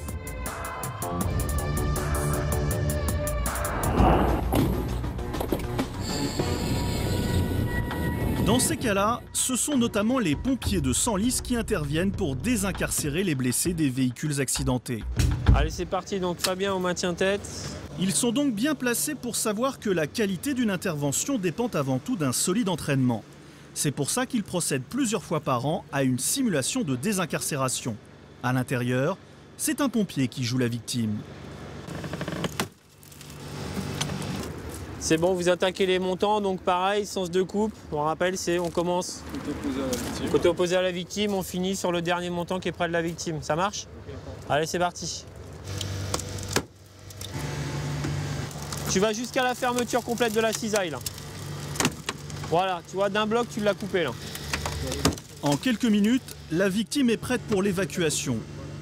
Dans ces cas-là, ce sont notamment les pompiers de Senlis qui interviennent pour désincarcérer les blessés des véhicules accidentés. Allez, c'est parti, donc Fabien, on maintient tête. Ils sont donc bien placés pour savoir que la qualité d'une intervention dépend avant tout d'un solide entraînement. C'est pour ça qu'ils procèdent plusieurs fois par an à une simulation de désincarcération. À l'intérieur, c'est un pompier qui joue la victime. C'est bon, vous attaquez les montants, donc pareil, sens de coupe. On rappelle, on commence côté opposé à la victime, on finit sur le dernier montant qui est près de la victime. Ça marche? Allez, c'est parti. Tu vas jusqu'à la fermeture complète de la cisaille, là. Voilà, tu vois, d'un bloc, tu l'as coupé, là. En quelques minutes, la victime est prête pour l'évacuation.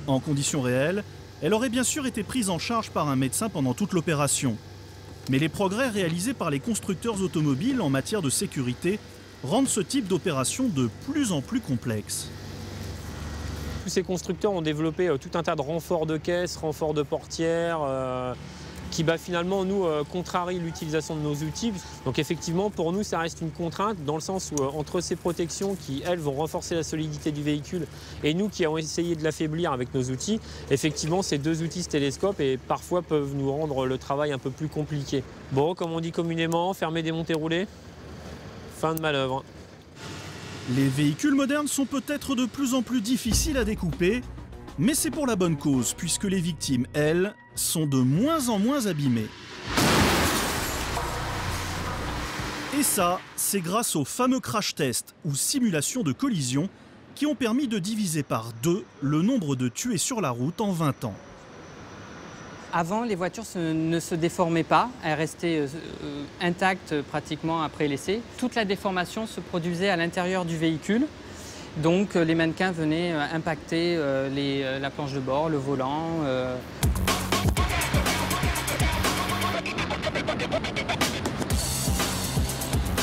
En conditions réelles, elle aurait bien sûr été prise en charge par un médecin pendant toute l'opération. Mais les progrès réalisés par les constructeurs automobiles en matière de sécurité rendent ce type d'opération de plus en plus complexe. Tous ces constructeurs ont développé tout un tas de renforts de caisses, renforts de portières, qui finalement nous contrarient l'utilisation de nos outils. Donc effectivement pour nous ça reste une contrainte dans le sens où entre ces protections qui elles vont renforcer la solidité du véhicule et nous qui avons essayé de l'affaiblir avec nos outils, effectivement ces deux outils se télescopent et parfois peuvent nous rendre le travail un peu plus compliqué. Bon, comme on dit communément, fermer, démonter, rouler, fin de manœuvre. Les véhicules modernes sont peut-être de plus en plus difficiles à découper, mais c'est pour la bonne cause, puisque les victimes, elles, sont de moins en moins abîmées. Et ça, c'est grâce aux fameux crash tests ou simulations de collision qui ont permis de diviser par 2 le nombre de tués sur la route en 20 ans. Avant, les voitures ne se déformaient pas, elles restaient intactes pratiquement après l'essai. Toute la déformation se produisait à l'intérieur du véhicule. Donc les mannequins venaient impacter la planche de bord, le volant.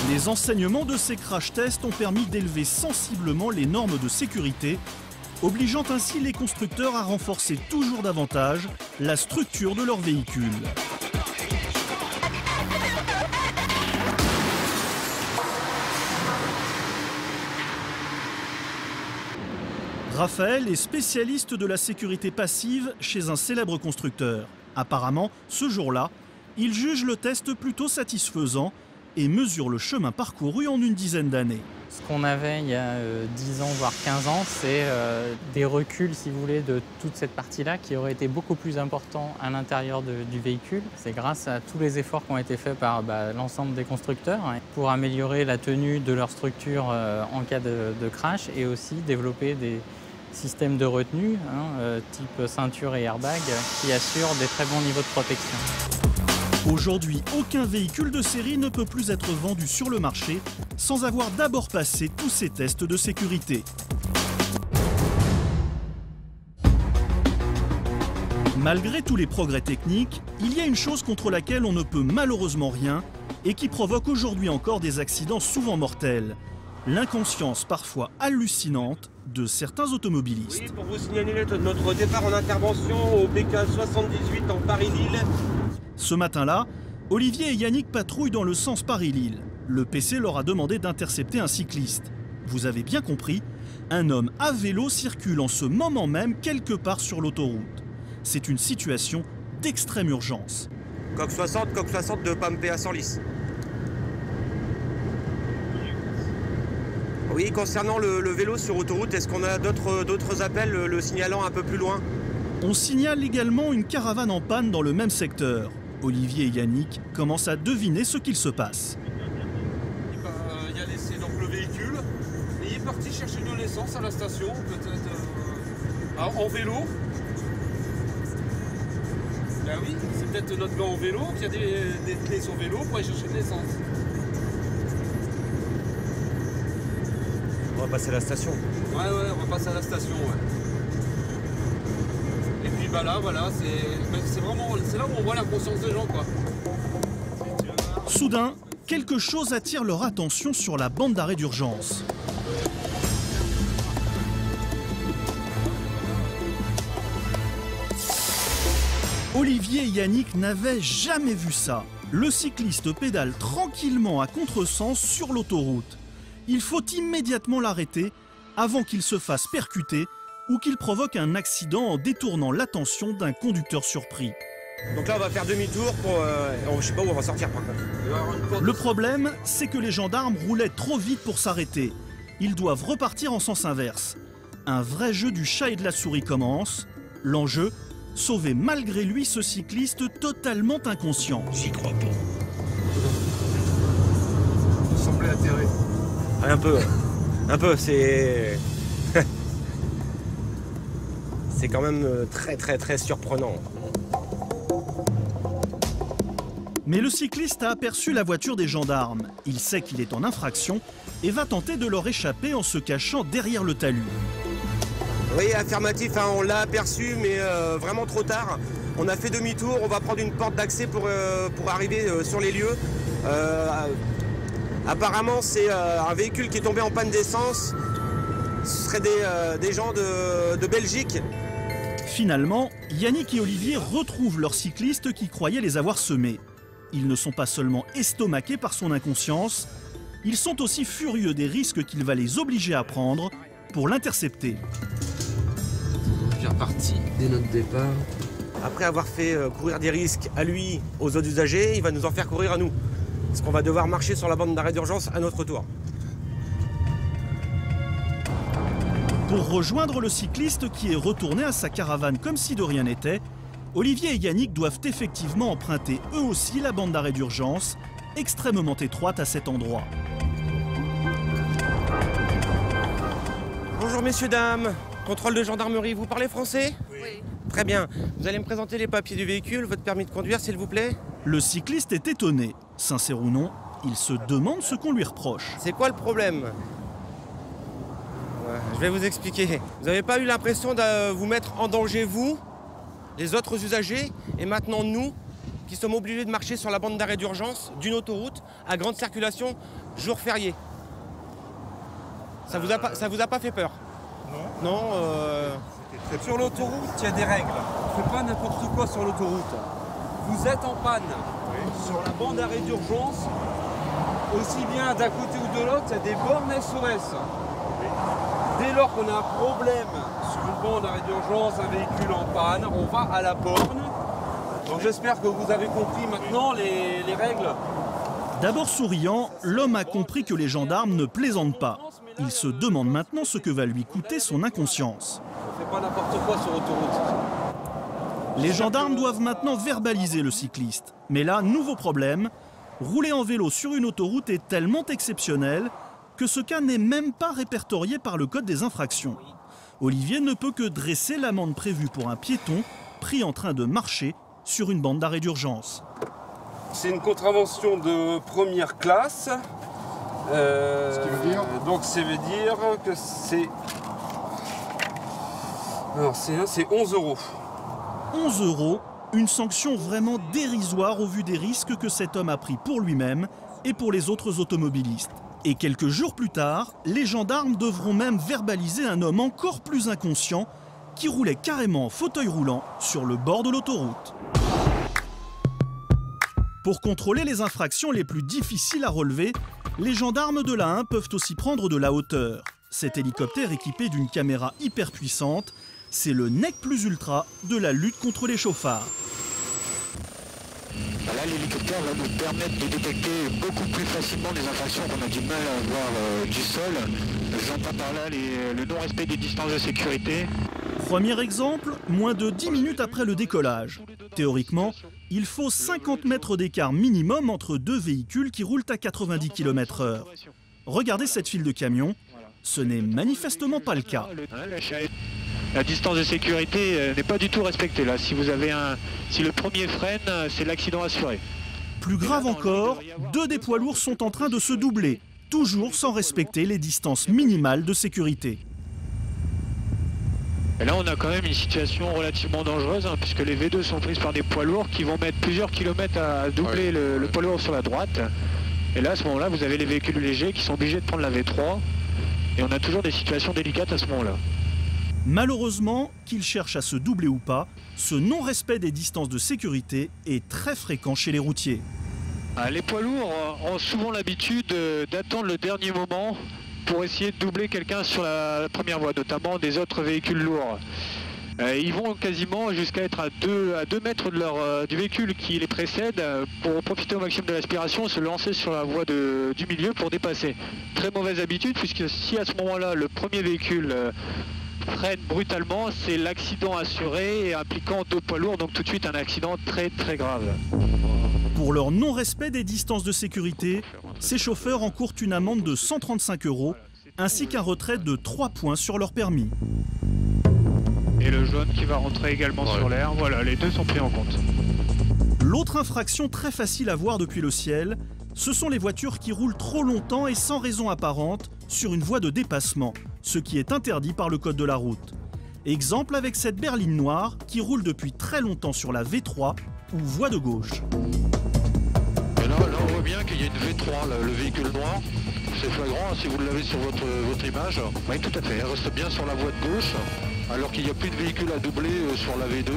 Les enseignements de ces crash tests ont permis d'élever sensiblement les normes de sécurité, obligeant ainsi les constructeurs à renforcer toujours davantage la structure de leurs véhicules. Raphaël est spécialiste de la sécurité passive chez un célèbre constructeur. Apparemment, ce jour-là, il juge le test plutôt satisfaisant et mesure le chemin parcouru en une dizaine d'années. Ce qu'on avait il y a 10 ans, voire 15 ans, c'est des reculs, si vous voulez, de toute cette partie-là qui aurait été beaucoup plus important à l'intérieur du véhicule. C'est grâce à tous les efforts qui ont été faits par l'ensemble des constructeurs pour améliorer la tenue de leur structure en cas de crash et aussi développer des systèmes de retenue, type ceinture et airbag, qui assurent des très bons niveaux de protection. Aujourd'hui, aucun véhicule de série ne peut plus être vendu sur le marché sans avoir d'abord passé tous ces tests de sécurité. Malgré tous les progrès techniques, il y a une chose contre laquelle on ne peut malheureusement rien et qui provoque aujourd'hui encore des accidents souvent mortels. L'inconscience parfois hallucinante de certains automobilistes. Oui, pour vous signaler notre départ en intervention au BK 78 en Paris-Lille. Ce matin-là, Olivier et Yannick patrouillent dans le sens Paris-Lille. Le PC leur a demandé d'intercepter un cycliste. Vous avez bien compris, un homme à vélo circule en ce moment même quelque part sur l'autoroute. C'est une situation d'extrême urgence. Coq 60 de Pampé à Senlis. Oui, concernant le vélo sur autoroute, est-ce qu'on a d'autres appels le signalant un peu plus loin? On signale également une caravane en panne dans le même secteur. Olivier et Yannick commencent à deviner ce qu'il se passe. Il a laissé donc le véhicule et il est parti chercher de l'essence à la station, peut-être en vélo. Ben oui, c'est peut-être notre gars en vélo qui a des clés sur vélo pour aller chercher de l'essence. On va passer à la station. Ouais, on va passer à la station, ouais. Et puis là, voilà, c'est là où on voit la conscience des gens, quoi. Soudain, quelque chose attire leur attention sur la bande d'arrêt d'urgence. Olivier et Yannick n'avaient jamais vu ça. Le cycliste pédale tranquillement à contresens sur l'autoroute. Il faut immédiatement l'arrêter avant qu'il se fasse percuter ou qu'il provoque un accident en détournant l'attention d'un conducteur surpris. Donc là, on va faire demi-tour pour... je sais pas où on va sortir par contre. Le problème, c'est que les gendarmes roulaient trop vite pour s'arrêter. Ils doivent repartir en sens inverse. Un vrai jeu du chat et de la souris commence. L'enjeu, sauver malgré lui ce cycliste totalement inconscient. J'y crois pas. Il semblait atterré. Un peu, c'est... c'est quand même très surprenant. Mais le cycliste a aperçu la voiture des gendarmes. Il sait qu'il est en infraction et va tenter de leur échapper en se cachant derrière le talus. Oui, affirmatif, on l'a aperçu, mais vraiment trop tard. On a fait demi-tour, on va prendre une porte d'accès pour arriver sur les lieux. Apparemment, c'est un véhicule qui est tombé en panne d'essence. Ce seraient des gens de Belgique. Finalement, Yannick et Olivier retrouvent leur cycliste qui croyait les avoir semés. Ils ne sont pas seulement estomaqués par son inconscience, ils sont aussi furieux des risques qu'il va les obliger à prendre pour l'intercepter. Bien parti dès notre départ. Après avoir fait courir des risques à lui, aux autres usagers, il va nous en faire courir à nous. Parce qu'on va devoir marcher sur la bande d'arrêt d'urgence à notre tour. Pour rejoindre le cycliste qui est retourné à sa caravane comme si de rien n'était, Olivier et Yannick doivent effectivement emprunter eux aussi la bande d'arrêt d'urgence, extrêmement étroite à cet endroit. Bonjour messieurs, dames. Contrôle de gendarmerie, vous parlez français? Oui. Très bien. Vous allez me présenter les papiers du véhicule, votre permis de conduire s'il vous plaît? Le cycliste est étonné. Sincère ou non, il se demande ce qu'on lui reproche. C'est quoi le problème? Je vais vous expliquer. Vous n'avez pas eu l'impression de vous mettre en danger, vous, les autres usagers, et maintenant nous, qui sommes obligés de marcher sur la bande d'arrêt d'urgence d'une autoroute à grande circulation, jour férié? Ça vous a pas fait peur? Non. Non. Sur l'autoroute, il y a des règles. On ne fait pas n'importe quoi sur l'autoroute. Vous êtes en panne sur la bande d'arrêt d'urgence, aussi bien d'un côté ou de l'autre, il y a des bornes SOS. Dès lors qu'on a un problème sur une bande d'arrêt d'urgence, un véhicule en panne, on va à la borne. Donc j'espère que vous avez compris maintenant les règles. D'abord souriant, l'homme a compris que les gendarmes ne plaisantent pas. Il se demande maintenant ce que va lui coûter son inconscience. On fait pas n'importe quoi sur autoroute. Les gendarmes doivent maintenant verbaliser le cycliste. Mais là, nouveau problème, rouler en vélo sur une autoroute est tellement exceptionnel que ce cas n'est même pas répertorié par le code des infractions. Olivier ne peut que dresser l'amende prévue pour un piéton pris en train de marcher sur une bande d'arrêt d'urgence. C'est une contravention de première classe. Ce qui veut dire donc ça veut dire que c'est... Alors c'est 11 €. 11 €, une sanction vraiment dérisoire au vu des risques que cet homme a pris pour lui-même et pour les autres automobilistes. Et quelques jours plus tard, les gendarmes devront même verbaliser un homme encore plus inconscient qui roulait carrément en fauteuil roulant sur le bord de l'autoroute. Pour contrôler les infractions les plus difficiles à relever, les gendarmes de l'A1 peuvent aussi prendre de la hauteur. Cet hélicoptère équipé d'une caméra hyper puissante, c'est le nec plus ultra de la lutte contre les chauffards. Là, l'hélicoptère va nous permettre de détecter beaucoup plus facilement les infractions qu'on a du mal à voir du sol. J'entends par là le non-respect des distances de sécurité. Premier exemple, moins de 10 minutes après le décollage. Théoriquement, il faut 50 mètres d'écart minimum entre deux véhicules qui roulent à 90 km/h. Regardez cette file de camions, ce n'est manifestement pas le cas. La distance de sécurité n'est pas du tout respectée là. Si le premier freine, c'est l'accident assuré. Plus grave encore, deux des poids lourds sont en train de se doubler, toujours sans respecter les distances minimales de sécurité. Et là, on a quand même une situation relativement dangereuse, puisque les V2 sont prises par des poids lourds qui vont mettre plusieurs kilomètres à doubler le poids lourd sur la droite. Et là, à ce moment-là, vous avez les véhicules légers qui sont obligés de prendre la V3. Et on a toujours des situations délicates à ce moment-là. Malheureusement, qu'ils cherchent à se doubler ou pas, ce non-respect des distances de sécurité est très fréquent chez les routiers. Les poids lourds ont souvent l'habitude d'attendre le dernier moment pour essayer de doubler quelqu'un sur la première voie, notamment des autres véhicules lourds. Ils vont quasiment jusqu'à être à 2 mètres du véhicule qui les précède pour profiter au maximum de l'aspiration, se lancer sur la voie du milieu pour dépasser. Très mauvaise habitude, puisque si à ce moment-là le premier véhicule freine brutalement, c'est l'accident assuré et impliquant deux poids lourds, donc tout de suite un accident très très grave. Pour leur non-respect des distances de sécurité, ces chauffeurs encourent une amende de 135 € ainsi qu'un retrait de 3 points sur leur permis. Et le jaune qui va rentrer également sur l'air, voilà, les deux sont pris en compte. L'autre infraction très facile à voir depuis le ciel, ce sont les voitures qui roulent trop longtemps et sans raison apparente sur une voie de dépassement, ce qui est interdit par le code de la route. Exemple avec cette berline noire qui roule depuis très longtemps sur la V3 ou voie de gauche. Et là, on voit bien qu'il y a une V3, là, le véhicule noir. C'est flagrant si vous l'avez sur votre image. Oui, tout à fait. Elle reste bien sur la voie de gauche, alors qu'il n'y a plus de véhicule à doubler sur la V2.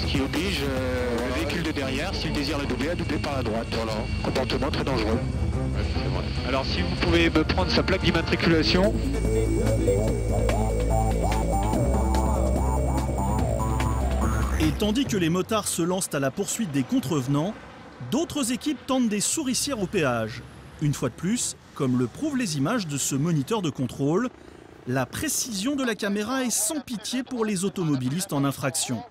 Ce qui oblige le véhicule de derrière, s'il désire la doubler, à doubler par la droite. Voilà, comportement très dangereux. Alors si vous pouvez me prendre sa plaque d'immatriculation. Et tandis que les motards se lancent à la poursuite des contrevenants, d'autres équipes tentent des souricières au péage. Une fois de plus, comme le prouvent les images de ce moniteur de contrôle, la précision de la caméra est sans pitié pour les automobilistes en infraction.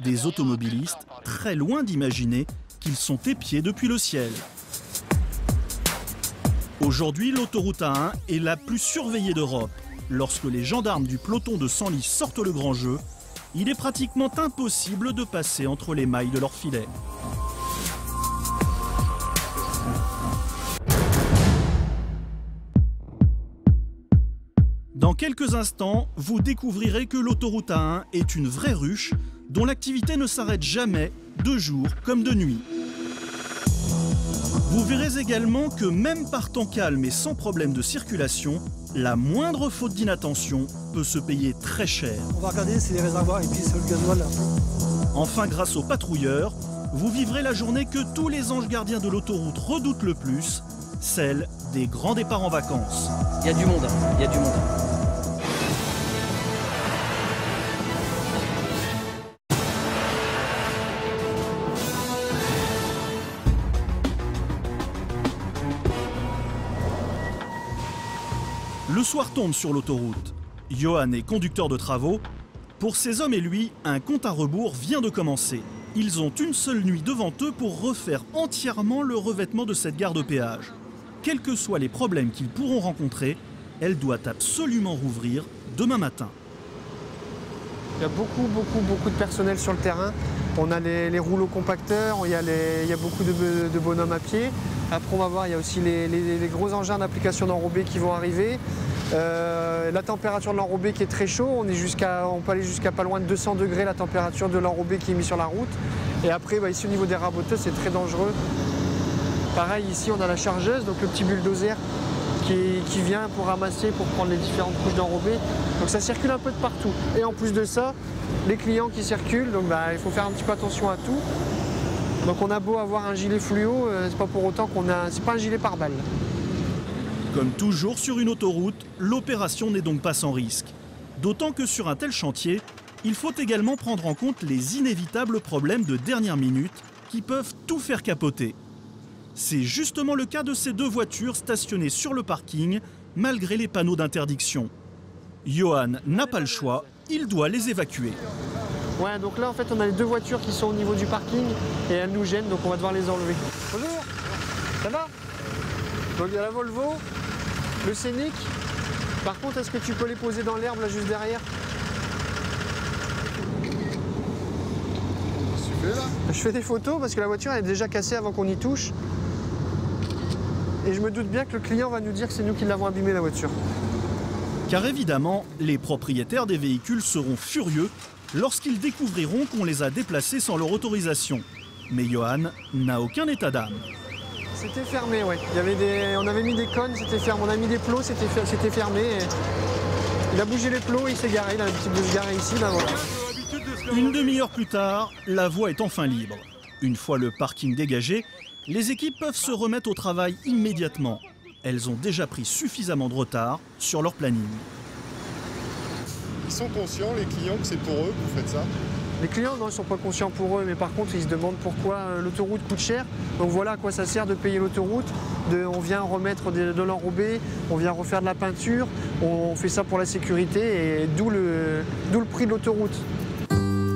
Des automobilistes très loin d'imaginer qu'ils sont épiés depuis le ciel. Aujourd'hui, l'autoroute A1 est la plus surveillée d'Europe. Lorsque les gendarmes du peloton de Senlis sortent le grand jeu, il est pratiquement impossible de passer entre les mailles de leur filet. Dans quelques instants, vous découvrirez que l'autoroute A1 est une vraie ruche dont l'activité ne s'arrête jamais, de jour comme de nuit. Vous verrez également que même par temps calme et sans problème de circulation, la moindre faute d'inattention peut se payer très cher. On va regarder, c'est les réservoirs et puis c'est le gasoil là. Enfin, grâce aux patrouilleurs, vous vivrez la journée que tous les anges gardiens de l'autoroute redoutent le plus, celle des grands départs en vacances. Il y a du monde, il y a du monde. Le soir tombe sur l'autoroute. Johan est conducteur de travaux. Pour ces hommes et lui, un compte à rebours vient de commencer. Ils ont une seule nuit devant eux pour refaire entièrement le revêtement de cette gare de péage. Quels que soient les problèmes qu'ils pourront rencontrer, elle doit absolument rouvrir demain matin. Il y a beaucoup de personnel sur le terrain. On a les rouleaux compacteurs, il y a beaucoup de bonhommes à pied. Après, on va voir, il y a aussi les gros engins d'application d'enrobé qui vont arriver. La température de l'enrobé qui est très chaud, on peut aller jusqu'à pas loin de 200 degrés la température de l'enrobé qui est mis sur la route. Et après, ici au niveau des raboteuses, c'est très dangereux. Pareil, ici on a la chargeuse, donc le petit bulldozer qui vient pour ramasser, pour prendre les différentes couches d'enrobé. Donc ça circule un peu de partout. Et en plus de ça, les clients qui circulent, donc il faut faire un petit peu attention à tout. Donc on a beau avoir un gilet fluo, c'est pas pour autant c'est pas un gilet pare-balles. Comme toujours sur une autoroute, l'opération n'est donc pas sans risque. D'autant que sur un tel chantier, il faut également prendre en compte les inévitables problèmes de dernière minute qui peuvent tout faire capoter. C'est justement le cas de ces deux voitures stationnées sur le parking, malgré les panneaux d'interdiction. Johan n'a pas le choix, il doit les évacuer. Ouais, donc là en fait on a les deux voitures qui sont au niveau du parking et elles nous gênent, donc on va devoir les enlever. Bonjour, ça va? Donc il y a la Volvo, le Scénic. Par contre, est-ce que tu peux les poser dans l'herbe là juste derrière? Je fais des photos parce que la voiture elle est déjà cassée avant qu'on y touche. Et je me doute bien que le client va nous dire que c'est nous qui l'avons abîmé la voiture. Car évidemment, les propriétaires des véhicules seront furieux lorsqu'ils découvriront qu'on les a déplacés sans leur autorisation. Mais Johan n'a aucun état d'âme. C'était fermé, ouais. On avait mis des cônes, c'était fermé. On a mis des plots, c'était fermé. Et il a bougé les plots, il s'est garé, il a l'habitude de se garer ici, là, voilà. Une demi-heure plus tard, la voie est enfin libre. Une fois le parking dégagé, les équipes peuvent se remettre au travail immédiatement. Elles ont déjà pris suffisamment de retard sur leur planning. Ils sont conscients, les clients, que c'est pour eux que vous faites ça? Les clients, non, ils ne sont pas conscients pour eux, mais par contre, ils se demandent pourquoi l'autoroute coûte cher. Donc voilà à quoi ça sert de payer l'autoroute. On vient remettre de l'enrobé, on vient refaire de la peinture, on fait ça pour la sécurité, et d'où le prix de l'autoroute.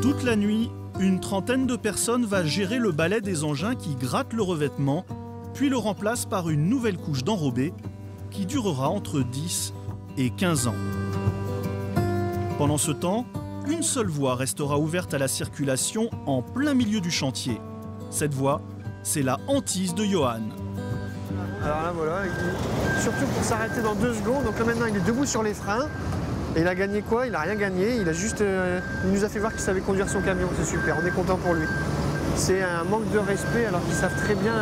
Toute la nuit, une trentaine de personnes va gérer le balai des engins qui grattent le revêtement, puis le remplacent par une nouvelle couche d'enrobé qui durera entre 10 et 15 ans. Pendant ce temps, une seule voie restera ouverte à la circulation en plein milieu du chantier. Cette voie, c'est la hantise de Johan. Alors là, voilà, surtout pour s'arrêter dans 2 secondes. Donc là, maintenant, il est debout sur les freins. Et il a gagné quoi? Il n'a rien gagné. Il nous a fait voir qu'il savait conduire son camion. C'est super, on est content pour lui. C'est un manque de respect alors qu'ils savent très bien.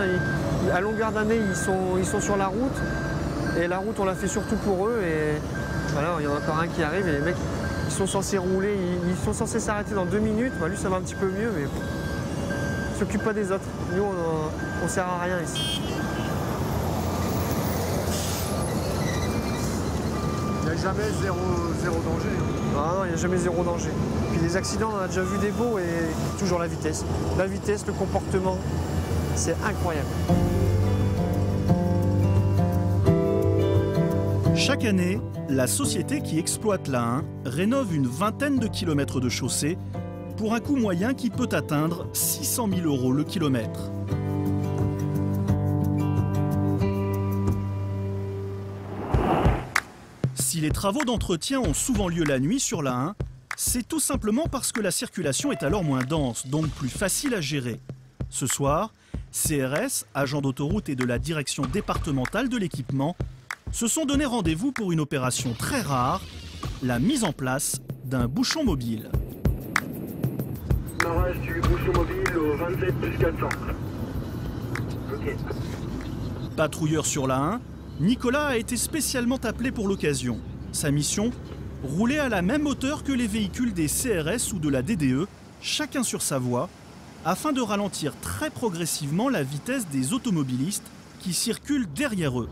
À longueur d'année, ils sont sur la route. Et la route, on l'a fait surtout pour eux. Et voilà, il y en a encore un qui arrive et les mecs, ils sont censés rouler, ils sont censés s'arrêter dans 2 minutes. Bah, lui, ça va un petit peu mieux, mais il ne s'occupe pas des autres. Nous, on ne sert à rien ici. Il n'y a jamais zéro danger. Ah non, il n'y a jamais zéro danger. Puis les accidents, on a déjà vu des beaux et toujours la vitesse. La vitesse, le comportement, c'est incroyable. Chaque année, la société qui exploite l'A1 rénove une vingtaine de kilomètres de chaussée pour un coût moyen qui peut atteindre 600 000 € le kilomètre. Si les travaux d'entretien ont souvent lieu la nuit sur l'A1, c'est tout simplement parce que la circulation est alors moins dense, donc plus facile à gérer. Ce soir, CRS, agent d'autoroute et de la direction départementale de l'équipement, se sont donné rendez-vous pour une opération très rare, la mise en place d'un bouchon mobile. Démarrage du bouchon mobile au 27 plus 400. Ok. Patrouilleur sur l'A1, Nicolas a été spécialement appelé pour l'occasion. Sa mission, rouler à la même hauteur que les véhicules des CRS ou de la DDE, chacun sur sa voie, afin de ralentir très progressivement la vitesse des automobilistes qui circulent derrière eux.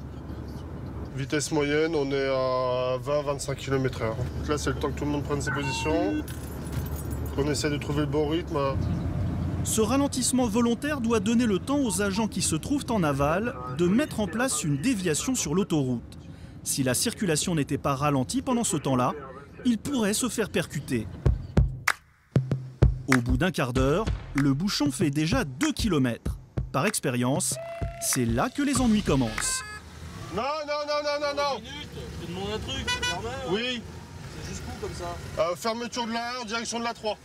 Vitesse moyenne, on est à 20-25 km/h. Là, c'est le temps que tout le monde prenne ses positions, qu'on essaie de trouver le bon rythme. Ce ralentissement volontaire doit donner le temps aux agents qui se trouvent en aval de mettre en place une déviation sur l'autoroute. Si la circulation n'était pas ralentie pendant ce temps-là, il pourrait se faire percuter. Au bout d'un quart d'heure, le bouchon fait déjà 2 km. Par expérience, c'est là que les ennuis commencent. Non, non, non, non, non, non. Je te demande un truc, normal. Oui. C'est jusqu'où comme ça? Fermeture de la 1 en direction de la 3.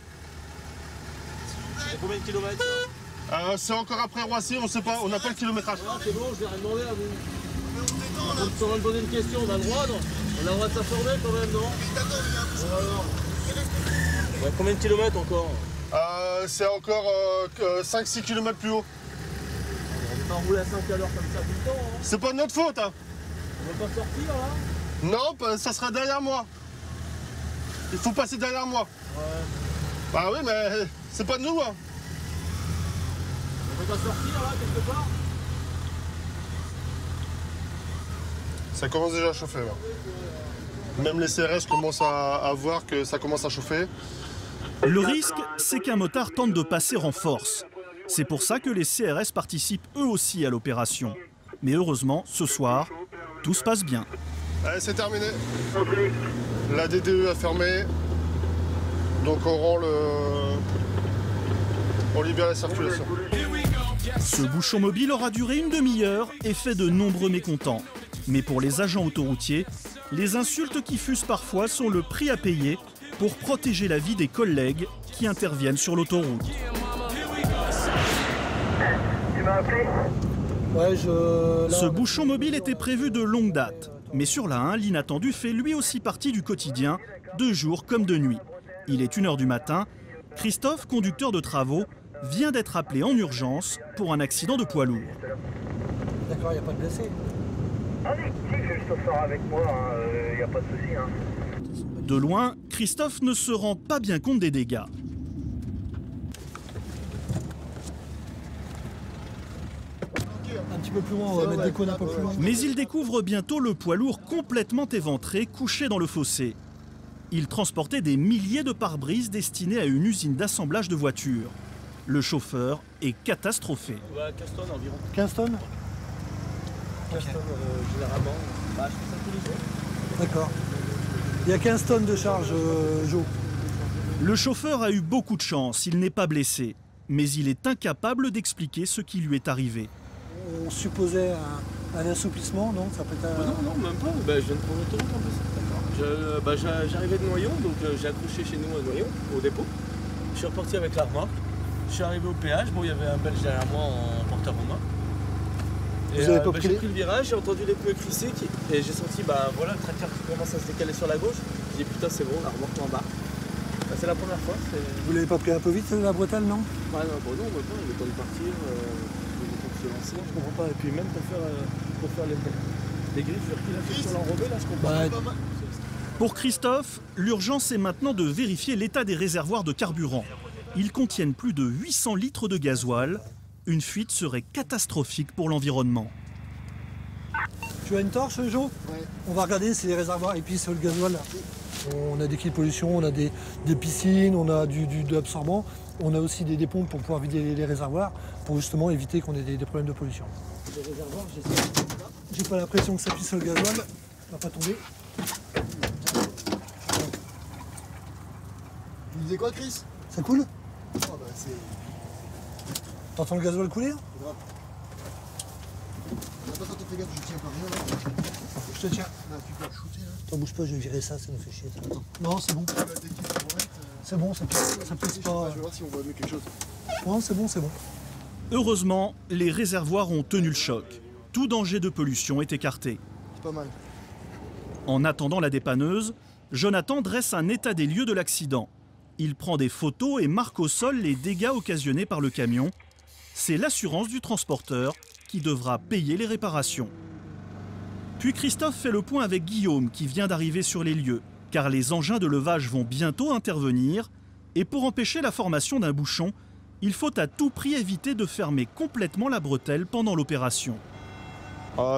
C'est combien de kilomètres? C'est encore après Roissy, on sait pas, on n'a pas le kilométrage. Non, c'est bon, je vais rien demander à vous. On te saura me poser une question, on a le droit, non? On a le droit de s'informer quand même, non? Alors. Combien de kilomètres encore? C'est encore 5-6 km plus haut. On va pas rouler à 5 à l'heure comme ça tout le temps. Hein. C'est pas de notre faute. Hein. On va pas sortir là? Non, ça sera derrière moi. Il faut passer derrière moi. Ouais. Bah oui, mais c'est pas de nous. Hein. On va pas sortir là quelque part? Ça commence déjà à chauffer. Là. Même les CRS commencent à voir que ça commence à chauffer. Le risque, c'est qu'un motard tente de passer en force. C'est pour ça que les CRS participent eux aussi à l'opération. Mais heureusement, ce soir, tout se passe bien. Allez, c'est terminé. La DDE a fermé. Donc on libère la circulation. Ce bouchon mobile aura duré une demi-heure et fait de nombreux mécontents. Mais pour les agents autoroutiers, les insultes qui fusent parfois sont le prix à payer pour protéger la vie des collègues qui interviennent sur l'autoroute. Tu m'as appelé? Ouais, Ce bouchon mobile était prévu de longue date. Mais sur la 1, l'inattendu fait lui aussi partie du quotidien, de jour comme de nuit. Il est 1h du matin. Christophe, conducteur de travaux, vient d'être appelé en urgence pour un accident de poids lourd. D'accord, il n'y a pas de blessé? Ah oui, si, j'ai le chauffeur avec moi, il n'y a pas de souci. Hein. De loin, Christophe ne se rend pas bien compte des dégâts. Un petit peu plus loin, on va mettre des cônes un peu plus loin. Mais il découvre bientôt le poids lourd complètement éventré, couché dans le fossé. Il transportait des milliers de pare-brises destinés à une usine d'assemblage de voitures. Le chauffeur est catastrophé. 15 tonnes environ. 15 tonnes? 15 tonnes généralement. Bah, je fais ça tous les jours. D'accord. Il y a 15 tonnes de charge, Jo. Le chauffeur a eu beaucoup de chance, il n'est pas blessé. Mais il est incapable d'expliquer ce qui lui est arrivé. On supposait un assouplissement, non? Ça peut être... non, même pas. Bah, je viens de prendre l'autoroute en plus. J'arrivais de Noyon, donc j'ai accroché chez nous à Noyon, au dépôt. Je suis reparti avec la remorque. Je suis arrivé au péage, bon, il y avait un Belge derrière moi en porteur romain. Et j'ai pris le virage, j'ai entendu les pneus crisser et j'ai senti le tracteur qui commence à se décaler sur la gauche. J'ai dit putain c'est bon, la remorque en bas. C'est la première fois. Vous l'avez pas pris un peu vite la bretelle, non? Ouais, non, bon, non, il est temps de partir, il est temps de se lancer, je comprends pas. Et puis même pour faire les griffes, qu'il a fait sur l'enrobé, là, je comprends pas. Pour Christophe, l'urgence est maintenant de vérifier l'état des réservoirs de carburant. Ils contiennent plus de 800 litres de gasoil. Une fuite serait catastrophique pour l'environnement. Tu as une torche, Jo? Ouais. On va regarder si les réservoirs épuisent le gasoil. Là. On a des kits de pollution, on a des piscines, on a de l'absorbant. On a aussi des pompes pour pouvoir vider les réservoirs, pour justement éviter qu'on ait des problèmes de pollution. Les réservoirs, j'ai pas l'impression que ça puisse le gasoil. Ça va pas tomber. Tu disais quoi, Chris? Ça coule? Oh, bah, c'est... T'entends le gasoil couler? Grave. Attends, fais gaffe, je tiens pas rien là. Je te tiens. Là, tu peux le shooter là. Attends, bouge pas, je vais virer ça, ça nous fait chier. Attends. Non, c'est bon. C'est bon, ça pèse pas. Je vais voir si on voit mieux quelque chose. Non, c'est bon, c'est bon. Heureusement, les réservoirs ont tenu le choc. Tout danger de pollution est écarté. C'est pas mal. En attendant la dépanneuse, Jonathan dresse un état des lieux de l'accident. Il prend des photos et marque au sol les dégâts occasionnés par le camion. C'est l'assurance du transporteur qui devra payer les réparations. Puis Christophe fait le point avec Guillaume qui vient d'arriver sur les lieux, car les engins de levage vont bientôt intervenir. Et pour empêcher la formation d'un bouchon, il faut à tout prix éviter de fermer complètement la bretelle pendant l'opération.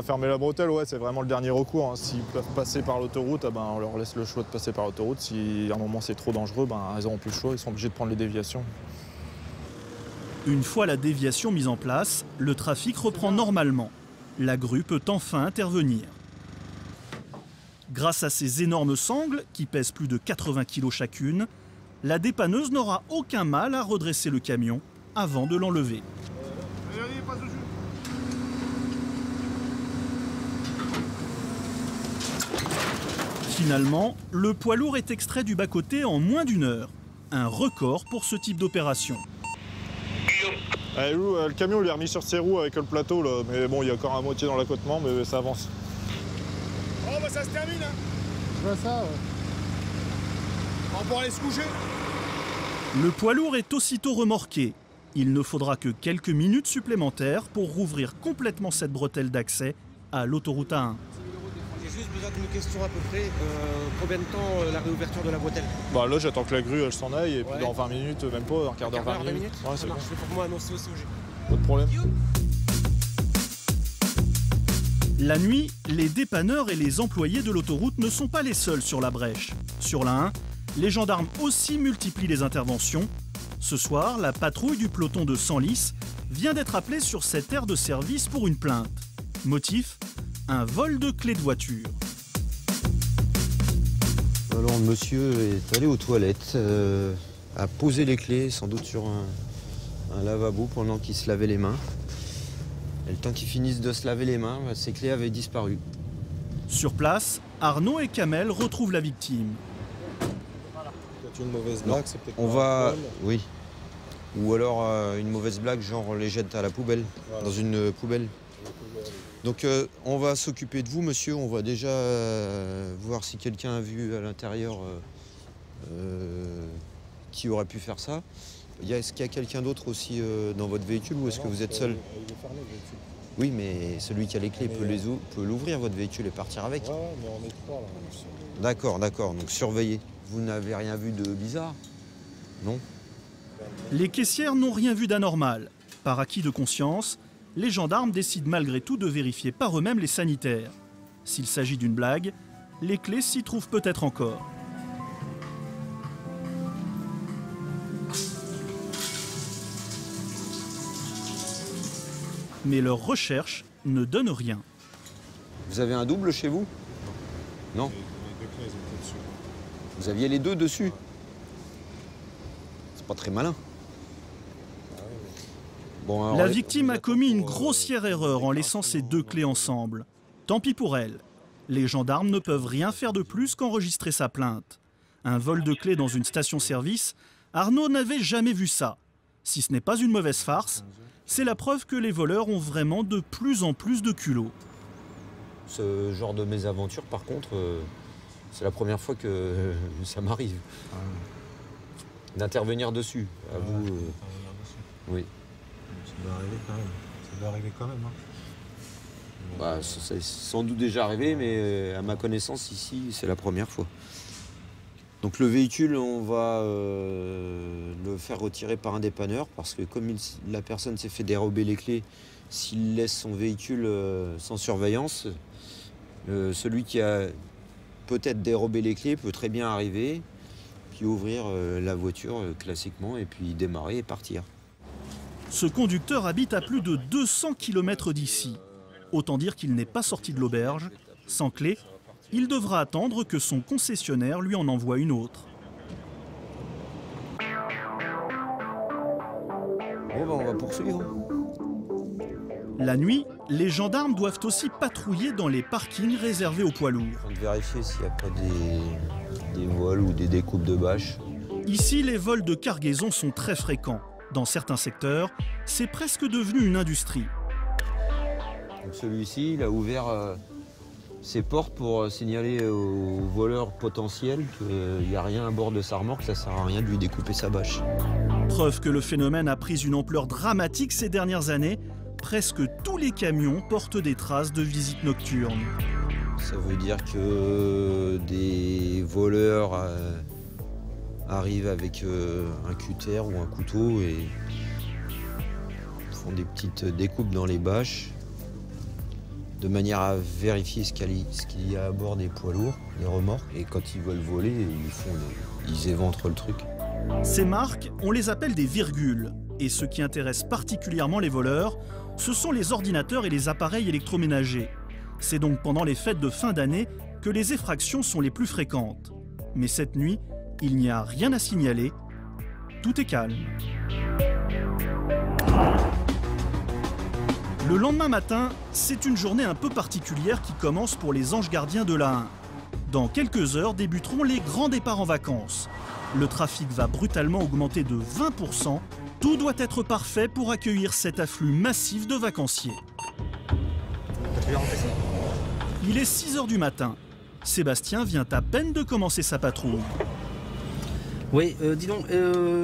Fermer la bretelle, ouais, c'est vraiment le dernier recours. Hein. S'ils peuvent passer par l'autoroute, on leur laisse le choix de passer par l'autoroute. Si à un moment c'est trop dangereux, ils n'auront plus le choix, ils sont obligés de prendre les déviations. Une fois la déviation mise en place, le trafic reprend normalement. La grue peut enfin intervenir. Grâce à ces énormes sangles, qui pèsent plus de 80 kg chacune, la dépanneuse n'aura aucun mal à redresser le camion avant de l'enlever. Finalement, le poids lourd est extrait du bas-côté en moins d'1 heure. Un record pour ce type d'opération. Le camion il est remis sur ses roues avec le plateau, là. Mais bon, il y a encore à moitié dans l'accotement, mais ça avance. Oh bah ça se termine hein. Je vois ça, ouais. On va aller se coucher. Le poids lourd est aussitôt remorqué. Il ne faudra que quelques minutes supplémentaires pour rouvrir complètement cette bretelle d'accès à l'autoroute A1. J'ai juste besoin d'une question à peu près. Combien de temps la réouverture de la bretelle? Bah là j'attends que la grue elle s'en aille et puis dans 20 minutes, même pas, un quart d'heure, 20 minutes. Ouais, c'est bon. Je vais pour moi annoncer au COG. Pas de problème. La nuit, les dépanneurs et les employés de l'autoroute ne sont pas les seuls sur la brèche. Sur la 1, les gendarmes aussi multiplient les interventions. Ce soir, la patrouille du peloton de Senlis vient d'être appelée sur cette aire de service pour une plainte. Motif, un vol de clés de voiture. Alors le monsieur est allé aux toilettes, a posé les clés sans doute sur un lavabo pendant qu'il se lavait les mains. Et le temps qu'ils finissent de se laver les mains, ses clés avaient disparu. Sur place, Arnaud et Kamel retrouvent la victime. Une mauvaise blague, c'est peut-être on va, oui. Ou alors une mauvaise blague, genre on les jette à la poubelle, voilà. Dans une poubelle. Donc on va s'occuper de vous, monsieur. On va déjà voir si quelqu'un a vu à l'intérieur qui aurait pu faire ça. Est-ce qu'il y a quelqu'un d'autre aussi dans votre véhicule ou est-ce que vous êtes seul? Il est fermé, le véhicule. Oui, mais celui qui a les clés peut l'ouvrir, votre véhicule, et partir avec. Ouais, mais on est 3 là. D'accord, d'accord. Donc surveillez. Vous n'avez rien vu de bizarre? Non? Les caissières n'ont rien vu d'anormal. Par acquis de conscience, les gendarmes décident malgré tout de vérifier par eux-mêmes les sanitaires. S'il s'agit d'une blague, les clés s'y trouvent peut-être encore. Mais leurs recherches ne donnent rien. Vous avez un double chez vous? Non? Vous aviez les deux dessus? C'est pas très malin. Bon, alors, la victime a commis une grossière erreur en laissant ces deux clés ensemble. Tant pis pour elle. Les gendarmes ne peuvent rien faire de plus qu'enregistrer sa plainte. Un vol de clés dans une station-service, Arnaud n'avait jamais vu ça. Si ce n'est pas une mauvaise farce, c'est la preuve que les voleurs ont vraiment de plus en plus de culot. Ce genre de mésaventure, par contre, c'est la première fois que ça m'arrive. D'intervenir dessus. À vous, oui. Ça doit arriver quand même. Ça doit arriver quand même. Hein. Bah, c'est sans doute déjà arrivé, mais à ma connaissance, ici, c'est la première fois. Donc le véhicule, on va le faire retirer par un dépanneur parce que comme la personne s'est fait dérober les clés, s'il laisse son véhicule sans surveillance, celui qui a peut-être dérobé les clés peut très bien arriver, puis ouvrir la voiture classiquement et puis démarrer et partir. Ce conducteur habite à plus de 200 km d'ici. Autant dire qu'il n'est pas sorti de l'auberge. Sans clé, il devra attendre que son concessionnaire lui en envoie une autre. Bon, ben, on va poursuivre. La nuit, les gendarmes doivent aussi patrouiller dans les parkings réservés aux poids lourds. On va vérifier s'il n'y a pas des vols ou des découpes de bâches. Ici, les vols de cargaison sont très fréquents. Dans certains secteurs, c'est presque devenu une industrie. Donc celui-ci, il a ouvert ses portes pour signaler aux voleurs potentiels qu'il n'y a rien à bord de sa remorque, ça ne sert à rien de lui découper sa bâche. Preuve que le phénomène a pris une ampleur dramatique ces dernières années. Presque tous les camions portent des traces de visites nocturnes. Ça veut dire que des voleurs arrivent avec un cutter ou un couteau et font des petites découpes dans les bâches de manière à vérifier ce qu'il y a à bord des poids lourds, les remorques. Et quand ils veulent voler, ils éventrent le truc. Ces marques, on les appelle des virgules. Et ce qui intéresse particulièrement les voleurs, ce sont les ordinateurs et les appareils électroménagers. C'est donc pendant les fêtes de fin d'année que les effractions sont les plus fréquentes. Mais cette nuit, il n'y a rien à signaler. Tout est calme. Le lendemain matin, c'est une journée un peu particulière qui commence pour les anges gardiens de l'A1. Dans quelques heures débuteront les grands départs en vacances. Le trafic va brutalement augmenter de 20%. Tout doit être parfait pour accueillir cet afflux massif de vacanciers. Il est 6 h du matin. Sébastien vient à peine de commencer sa patrouille. Oui, dis donc,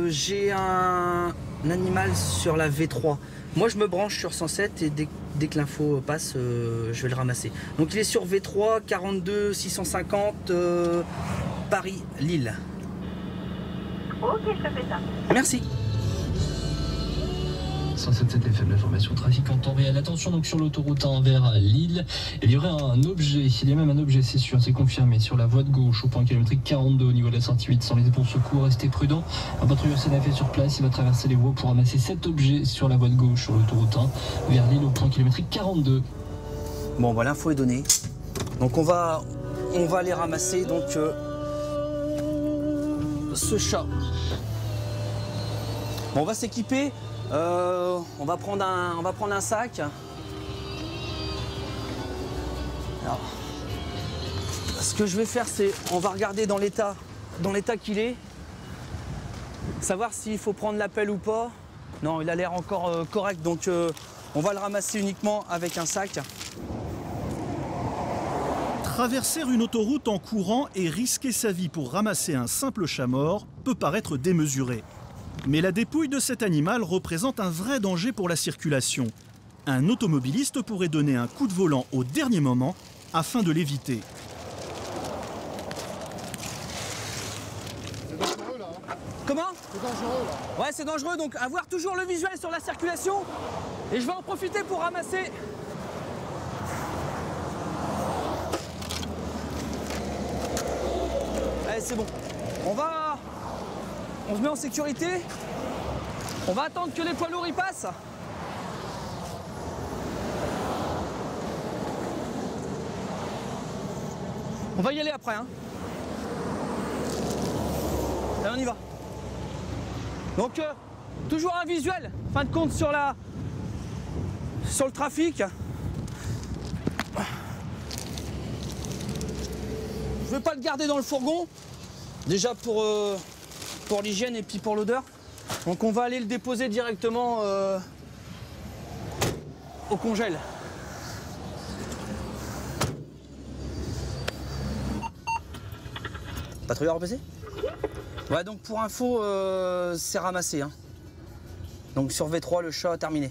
j'ai un animal sur la V3. Moi, je me branche sur 107 et dès que l'info passe, je vais le ramasser. Donc, il est sur V3, 42 650, Paris-Lille. Ok, je te fais ça. Merci. 107.7 FM, l'information trafic en temps réel. Attention donc sur l'autoroute 1 vers Lille. Il y aurait un objet, il y a même un objet, c'est sûr, c'est confirmé, sur la voie de gauche au point kilométrique 42 au niveau de la sortie 8 sans les bons secours. Restez prudents. Un patrouilleur SNAF est sur place, il va traverser les voies pour ramasser cet objet sur la voie de gauche sur l'autoroute 1 vers Lille au point kilométrique 42. Bon, bah, l'info est donnée. Donc on va aller ramasser donc ce chat. Bon, on va s'équiper. On va prendre un sac. Alors, ce que je vais faire, c'est on va regarder dans l'état qu'il est, savoir s'il faut prendre la pelle ou pas. Non, il a l'air encore correct, donc on va le ramasser uniquement avec un sac. Traverser une autoroute en courant et risquer sa vie pour ramasser un simple chat mort peut paraître démesuré. Mais la dépouille de cet animal représente un vrai danger pour la circulation. Un automobiliste pourrait donner un coup de volant au dernier moment afin de l'éviter. C'est dangereux là. Comment? C'est dangereux là. Ouais, c'est dangereux, donc avoir toujours le visuel sur la circulation. Et je vais en profiter pour ramasser. Allez, c'est bon. On se met en sécurité. On va attendre que les poids lourds y passent. On va y aller après, hein. Allez, on y va. Donc, toujours un visuel, fin de compte, sur le trafic. Je ne vais pas le garder dans le fourgon, déjà pour l'hygiène et puis pour l'odeur. Donc on va aller le déposer directement au congèle. Patrouilleur RPC ? Ouais, donc pour info, c'est ramassé, hein. Donc sur V3, le chat a terminé.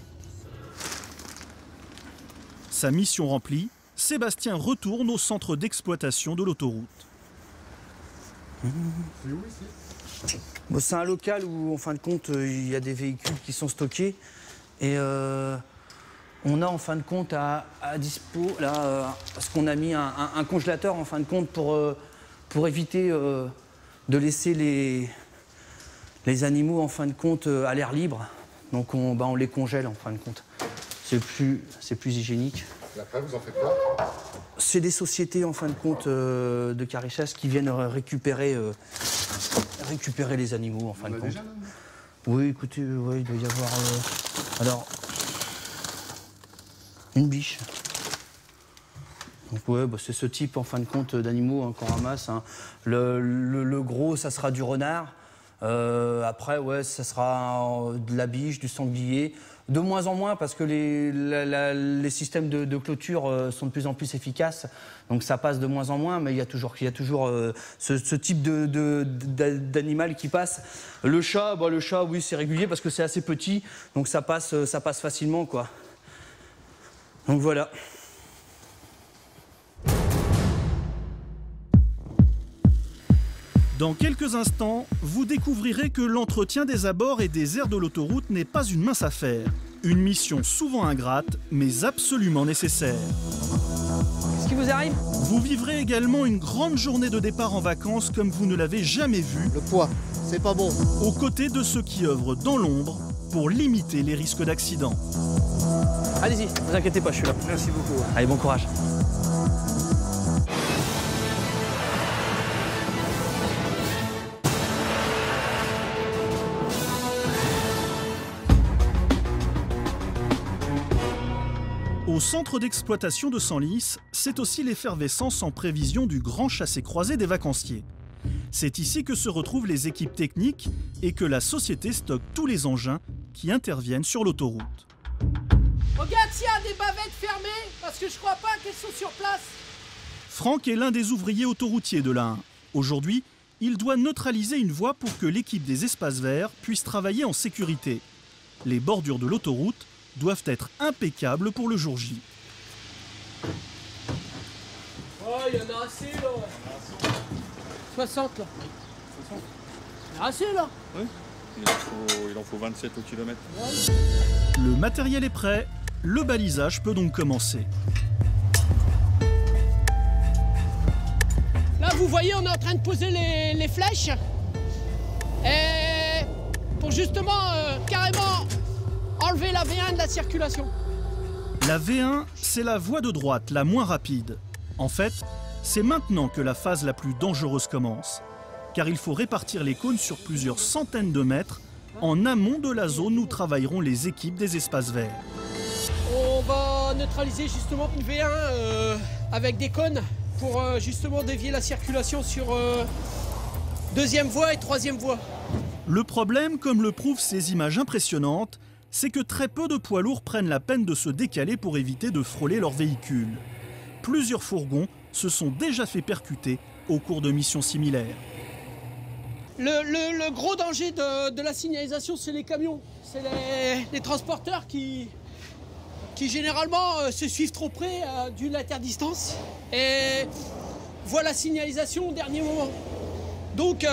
Sa mission remplie, Sébastien retourne au centre d'exploitation de l'autoroute. C'est où ici? Bon, c'est un local où, en fin de compte, il y a des véhicules qui sont stockés. Et on a, en fin de compte, à dispo, là, parce qu'on a mis un congélateur, en fin de compte, pour éviter de laisser les animaux, en fin de compte, à l'air libre. Donc on les congèle, en fin de compte. C'est plus hygiénique. Et après, vous en faites quoi? C'est des sociétés, en fin de compte, de Carichas qui viennent récupérer les animaux, en fin de compte. Déjà, oui, écoutez, ouais, il doit y avoir... alors, une biche. Donc ouais, bah, c'est ce type, en fin de compte, d'animaux, hein, qu'on ramasse, hein. Le gros, ça sera du renard. Après, ouais, ça sera de la biche, du sanglier. De moins en moins, parce que les systèmes de clôture sont de plus en plus efficaces. Donc ça passe de moins en moins, mais il y a toujours ce type d'animal qui passe. Le chat, oui, c'est régulier parce que c'est assez petit. Donc ça passe facilement, quoi. Donc voilà. Dans quelques instants, vous découvrirez que l'entretien des abords et des aires de l'autoroute n'est pas une mince affaire. Une mission souvent ingrate, mais absolument nécessaire. Qu'est-ce qui vous arrive? Vous vivrez également une grande journée de départ en vacances comme vous ne l'avez jamais vu. Le poids, c'est pas bon. Aux côtés de ceux qui œuvrent dans l'ombre pour limiter les risques d'accident. Allez-y, ne vous inquiétez pas, je suis là. Merci beaucoup. Allez, bon courage. Au centre d'exploitation de Senlis, c'est aussi l'effervescence en prévision du grand chassé-croisé des vacanciers. C'est ici que se retrouvent les équipes techniques et que la société stocke tous les engins qui interviennent sur l'autoroute. Regarde s'il y a des bavettes fermées, parce que je crois pas qu'elles sont sur place. Franck est l'un des ouvriers autoroutiers de l'A1. Aujourd'hui, il doit neutraliser une voie pour que l'équipe des espaces verts puisse travailler en sécurité. Les bordures de l'autoroute doivent être impeccables pour le jour J. Oh, il y en a assez là. 60 là. 60. Il y en a assez là. Oui, il en faut 27 au kilomètre. Le matériel est prêt, le balisage peut donc commencer. Là, vous voyez, on est en train de poser les flèches. Et pour justement carrément enlever la V1 de la circulation. La V1, c'est la voie de droite la moins rapide. En fait, c'est maintenant que la phase la plus dangereuse commence. Car il faut répartir les cônes sur plusieurs centaines de mètres en amont de la zone où travailleront les équipes des espaces verts. On va neutraliser justement une V1 avec des cônes pour justement dévier la circulation sur deuxième voie et troisième voie. Le problème, comme le prouvent ces images impressionnantes, c'est que très peu de poids lourds prennent la peine de se décaler pour éviter de frôler leur véhicule. Plusieurs fourgons se sont déjà fait percuter au cours de missions similaires. Le gros danger de la signalisation, c'est les camions. C'est les transporteurs qui généralement se suivent trop près d'une interdistance et voient la signalisation au dernier moment. Donc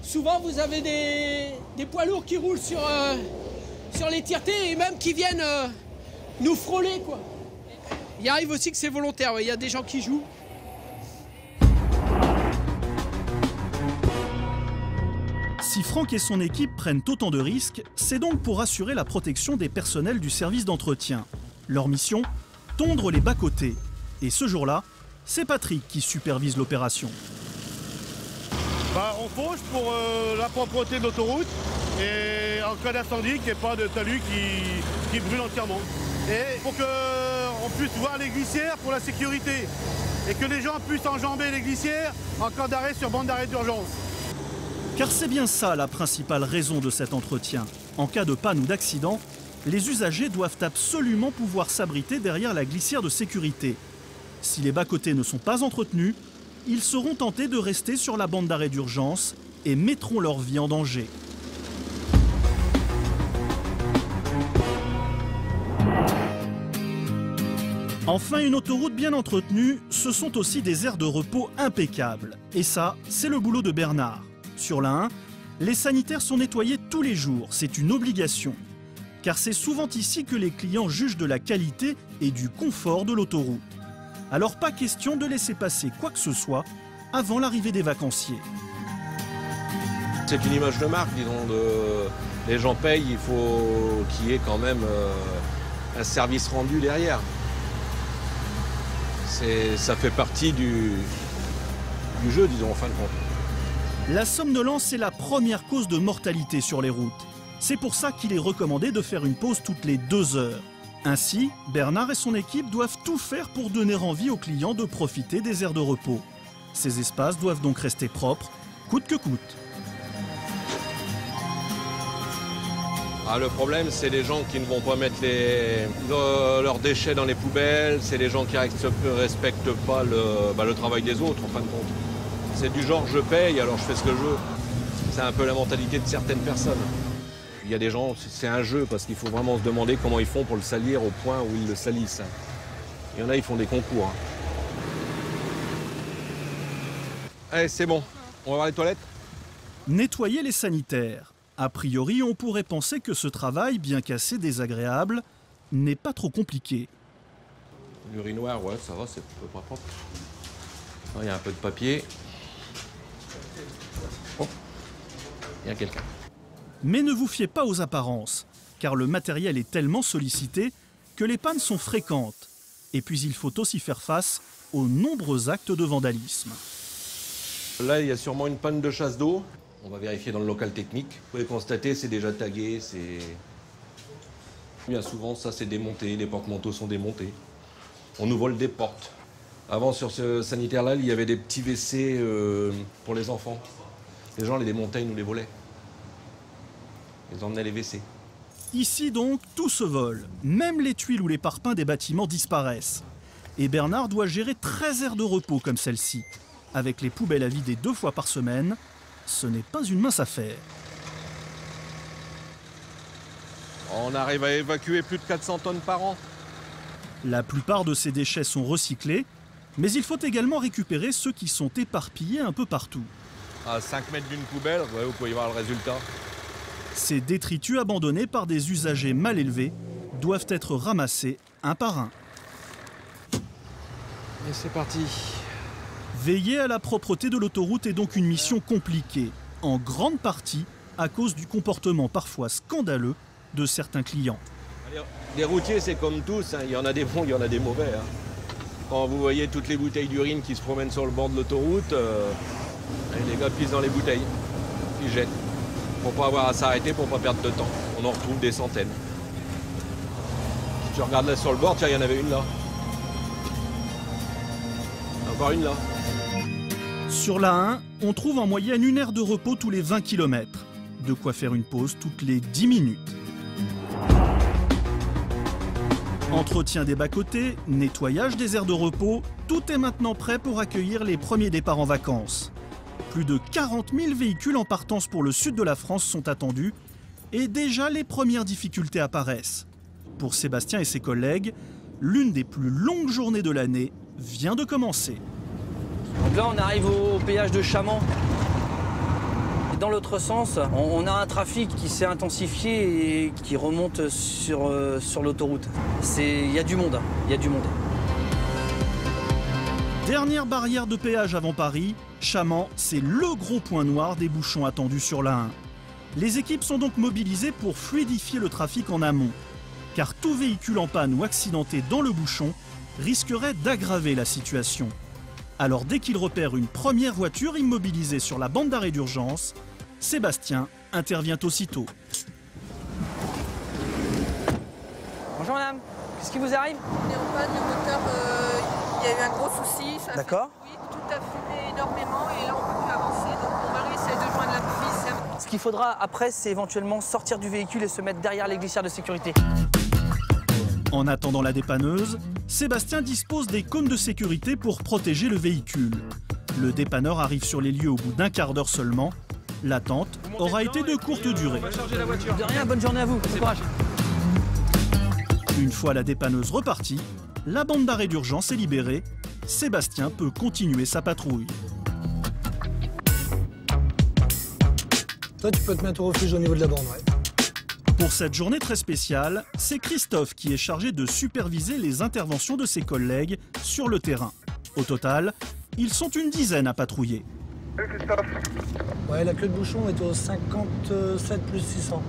souvent vous avez des poids lourds qui roulent sur les tiretés et même qui viennent nous frôler, quoi. Il arrive aussi que c'est volontaire, il y a des gens qui jouent. Si Franck et son équipe prennent autant de risques, c'est donc pour assurer la protection des personnels du service d'entretien. Leur mission, tondre les bas-côtés. Et ce jour-là, c'est Patrick qui supervise l'opération. On fauche pour la propreté de l'autoroute et en cas d'incendie, qu'il n'y ait pas de talus qui brûle entièrement. Et pour qu'on puisse voir les glissières pour la sécurité et que les gens puissent enjamber les glissières en cas d'arrêt sur bande d'arrêt d'urgence. Car c'est bien ça la principale raison de cet entretien. En cas de panne ou d'accident, les usagers doivent absolument pouvoir s'abriter derrière la glissière de sécurité. Si les bas-côtés ne sont pas entretenus, ils seront tentés de rester sur la bande d'arrêt d'urgence et mettront leur vie en danger. Enfin, une autoroute bien entretenue, ce sont aussi des aires de repos impeccables. Et ça, c'est le boulot de Bernard. Sur la 1, les sanitaires sont nettoyés tous les jours, c'est une obligation. Car c'est souvent ici que les clients jugent de la qualité et du confort de l'autoroute. Alors pas question de laisser passer quoi que ce soit avant l'arrivée des vacanciers. C'est une image de marque, disons, les gens payent, il faut qu'il y ait quand même un service rendu derrière. Ça fait partie du jeu, disons, en fin de compte. La somnolence est la première cause de mortalité sur les routes. C'est pour ça qu'il est recommandé de faire une pause toutes les 2 heures. Ainsi, Bernard et son équipe doivent tout faire pour donner envie aux clients de profiter des aires de repos. Ces espaces doivent donc rester propres, coûte que coûte. Le problème, c'est les gens qui ne vont pas mettre leurs déchets dans les poubelles, c'est les gens qui ne respectent pas le travail des autres, en fin de compte. C'est du genre je paye, alors je fais ce que je veux. C'est un peu la mentalité de certaines personnes. Il y a des gens, c'est un jeu, parce qu'il faut vraiment se demander comment ils font pour le salir au point où ils le salissent. Il y en a, ils font des concours. Allez, c'est bon. On va voir les toilettes. Nettoyer les sanitaires. A priori, on pourrait penser que ce travail, bien qu'assez désagréable, n'est pas trop compliqué. L'urinoir, ouais, ça va, c'est à peu près propre. Il y a un peu de papier. Oh, il y a quelqu'un. Mais ne vous fiez pas aux apparences, car le matériel est tellement sollicité que les pannes sont fréquentes. Et puis il faut aussi faire face aux nombreux actes de vandalisme. Là, il y a sûrement une panne de chasse d'eau. On va vérifier dans le local technique. Vous pouvez constater, c'est déjà tagué, Bien souvent, ça c'est démonté, les porte-manteaux sont démontés. On nous vole des portes. Avant, sur ce sanitaire-là, il y avait des petits WC pour les enfants. Les gens les démontaient, ils nous les volaient. Ils emmenaient les WC. Ici donc, tout se vole. Même les tuiles ou les parpaings des bâtiments disparaissent. Et Bernard doit gérer 13 aires de repos comme celle-ci. Avec les poubelles à vider 2 fois par semaine, ce n'est pas une mince affaire. On arrive à évacuer plus de 400 tonnes par an. La plupart de ces déchets sont recyclés, mais il faut également récupérer ceux qui sont éparpillés un peu partout. À 5 mètres d'une poubelle, ouais, vous pouvez voir le résultat. Ces détritus abandonnés par des usagers mal élevés doivent être ramassés un par un. Et c'est parti. Veiller à la propreté de l'autoroute est donc une mission compliquée, en grande partie à cause du comportement parfois scandaleux de certains clients. Les routiers, c'est comme tous, hein. Il y en a des bons, il y en a des mauvais. Hein. Quand vous voyez toutes les bouteilles d'urine qui se promènent sur le bord de l'autoroute, les gars pissent dans les bouteilles, ils jettent. Pour pas avoir à s'arrêter, pour pas perdre de temps. On en retrouve des centaines. Si tu regardes là sur le bord, tiens, il y en avait une là. Encore une là. Sur la 1, on trouve en moyenne une aire de repos tous les 20 km. De quoi faire une pause toutes les 10 minutes. Entretien des bas-côtés, nettoyage des aires de repos, tout est maintenant prêt pour accueillir les premiers départs en vacances. Plus de 40 000 véhicules en partance pour le sud de la France sont attendus et déjà les premières difficultés apparaissent. Pour Sébastien et ses collègues, l'une des plus longues journées de l'année vient de commencer. Donc là, on arrive au péage de Chamant. Et dans l'autre sens, on a un trafic qui s'est intensifié et qui remonte sur l'autoroute. Il y a du monde, il y a du monde. Dernière barrière de péage avant Paris, Chamant, c'est le gros point noir des bouchons attendus sur la 1. Les équipes sont donc mobilisées pour fluidifier le trafic en amont, car tout véhicule en panne ou accidenté dans le bouchon risquerait d'aggraver la situation. Alors dès qu'il repère une première voiture immobilisée sur la bande d'arrêt d'urgence, Sébastien intervient aussitôt. Bonjour madame, qu'est-ce qui vous arrive? On est en panne, le moteur, il y a eu un gros souci, ça D'accord. fait du bruit, tout a fumé énormément et là on ne peut plus avancer, donc mon mari essaie de joindre la police. Ce qu'il faudra après, c'est éventuellement sortir du véhicule et se mettre derrière les glissières de sécurité. En attendant la dépanneuse, Sébastien dispose des cônes de sécurité pour protéger le véhicule. Le dépanneur arrive sur les lieux au bout d'un quart d'heure seulement. L'attente aura été de courte durée. De rien, bonne journée à vous, bon courage. Une fois la dépanneuse repartie, la bande d'arrêt d'urgence est libérée. Sébastien peut continuer sa patrouille. Toi, tu peux te mettre au refuge au niveau de la bande, ouais. Pour cette journée très spéciale, c'est Christophe qui est chargé de superviser les interventions de ses collègues sur le terrain. Au total, ils sont une dizaine à patrouiller. Salut Christophe. Ouais, la queue de bouchon est au 57 plus 600.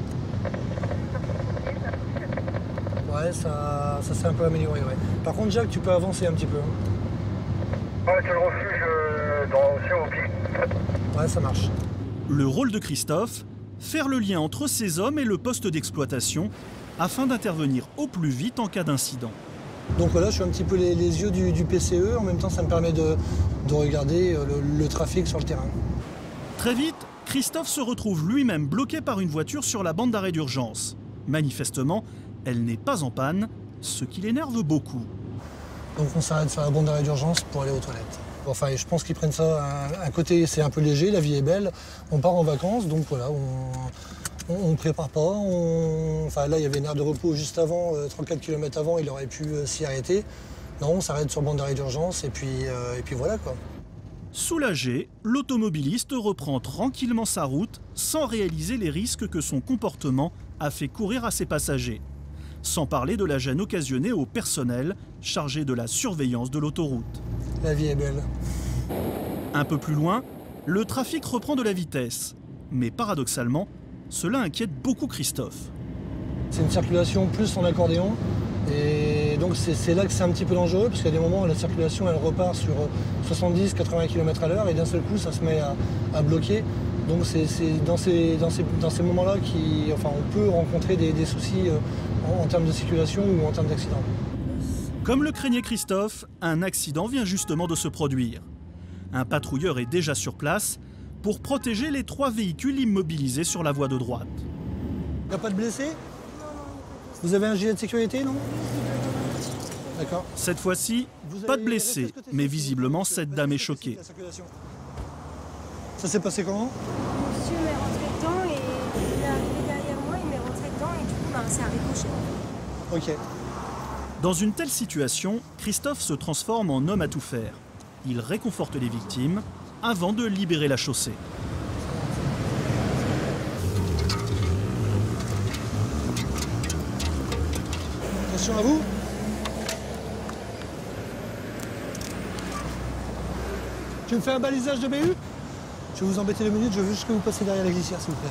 Ouais, ça s'est un peu amélioré, ouais. Par contre, Jacques, tu peux avancer un petit peu. Ouais, c'est le refuge sur au pied. Ouais, ça marche. Le rôle de Christophe, faire le lien entre ces hommes et le poste d'exploitation afin d'intervenir au plus vite en cas d'incident. Donc voilà, je suis un petit peu les yeux du PCE. En même temps, ça me permet de regarder le trafic sur le terrain. Très vite, Christophe se retrouve lui-même bloqué par une voiture sur la bande d'arrêt d'urgence. Manifestement, elle n'est pas en panne, ce qui l'énerve beaucoup. Donc on s'arrête sur la bande d'arrêt d'urgence pour aller aux toilettes. Enfin, je pense qu'ils prennent ça, un côté c'est un peu léger, la vie est belle, on part en vacances, donc voilà, on ne prépare pas. Enfin là, il y avait une aire de repos juste avant, 34 km avant, il aurait pu s'y arrêter. Non, on s'arrête sur bande d'arrêt d'urgence et puis voilà quoi. Soulagé, l'automobiliste reprend tranquillement sa route sans réaliser les risques que son comportement a fait courir à ses passagers. Sans parler de la gêne occasionnée au personnel chargé de la surveillance de l'autoroute. La vie est belle. Un peu plus loin, le trafic reprend de la vitesse. Mais paradoxalement, cela inquiète beaucoup Christophe. C'est une circulation plus en accordéon. Et donc c'est là que c'est un petit peu dangereux, parce qu'il y a des moments où la circulation elle repart sur 70-80 km à l'heure et d'un seul coup ça se met à bloquer. Donc c'est dans ces moments-là on peut rencontrer des soucis en termes de circulation ou en termes d'accident. Comme le craignait Christophe, un accident vient justement de se produire. Un patrouilleur est déjà sur place pour protéger les 3 véhicules immobilisés sur la voie de droite. Il n'y a pas de blessés? Vous avez un gilet de sécurité, non? D'accord. Cette fois-ci, pas de blessés, mais visiblement cette dame est choquée. Ça s'est passé comment? Monsieur m'est rentré dedans et il est arrivé derrière moi, il m'est rentré dedans et du coup ça a ricoché. Ok. Dans une telle situation, Christophe se transforme en homme à tout faire. Il réconforte les victimes avant de libérer la chaussée. Attention à vous. Tu me fais un balisage de BU? Je vais vous embêter 2 minutes, je veux juste que vous passiez derrière la glissière, s'il vous plaît.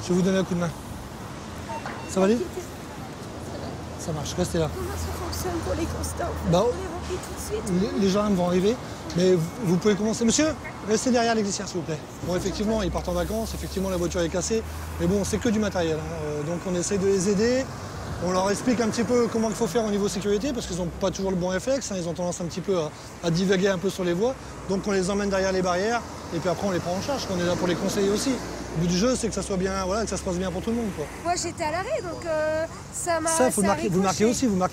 Je vais vous donner un coup de main. Ça va aller? Ça marche, restez là. Comment ça fonctionne pour les constats? Bah, on les remplit tout de suite? Les gendarmes vont arriver, mais vous pouvez commencer. Monsieur, restez derrière les glissières, s'il vous plaît. Bon, effectivement, ils partent en vacances, effectivement, la voiture est cassée, mais bon, c'est que du matériel. Hein. Donc on essaie de les aider. On leur explique un petit peu comment il faut faire au niveau sécurité, parce qu'ils n'ont pas toujours le bon réflexe, hein. Ils ont tendance un petit peu à divaguer un peu sur les voies. Donc on les emmène derrière les barrières, et puis après on les prend en charge, on est là pour les conseiller aussi. Le but du jeu, c'est que ça soit bien, voilà, que ça se passe bien pour tout le monde, quoi. Moi j'étais à l'arrêt, donc ça m'a... Ça, vous marquez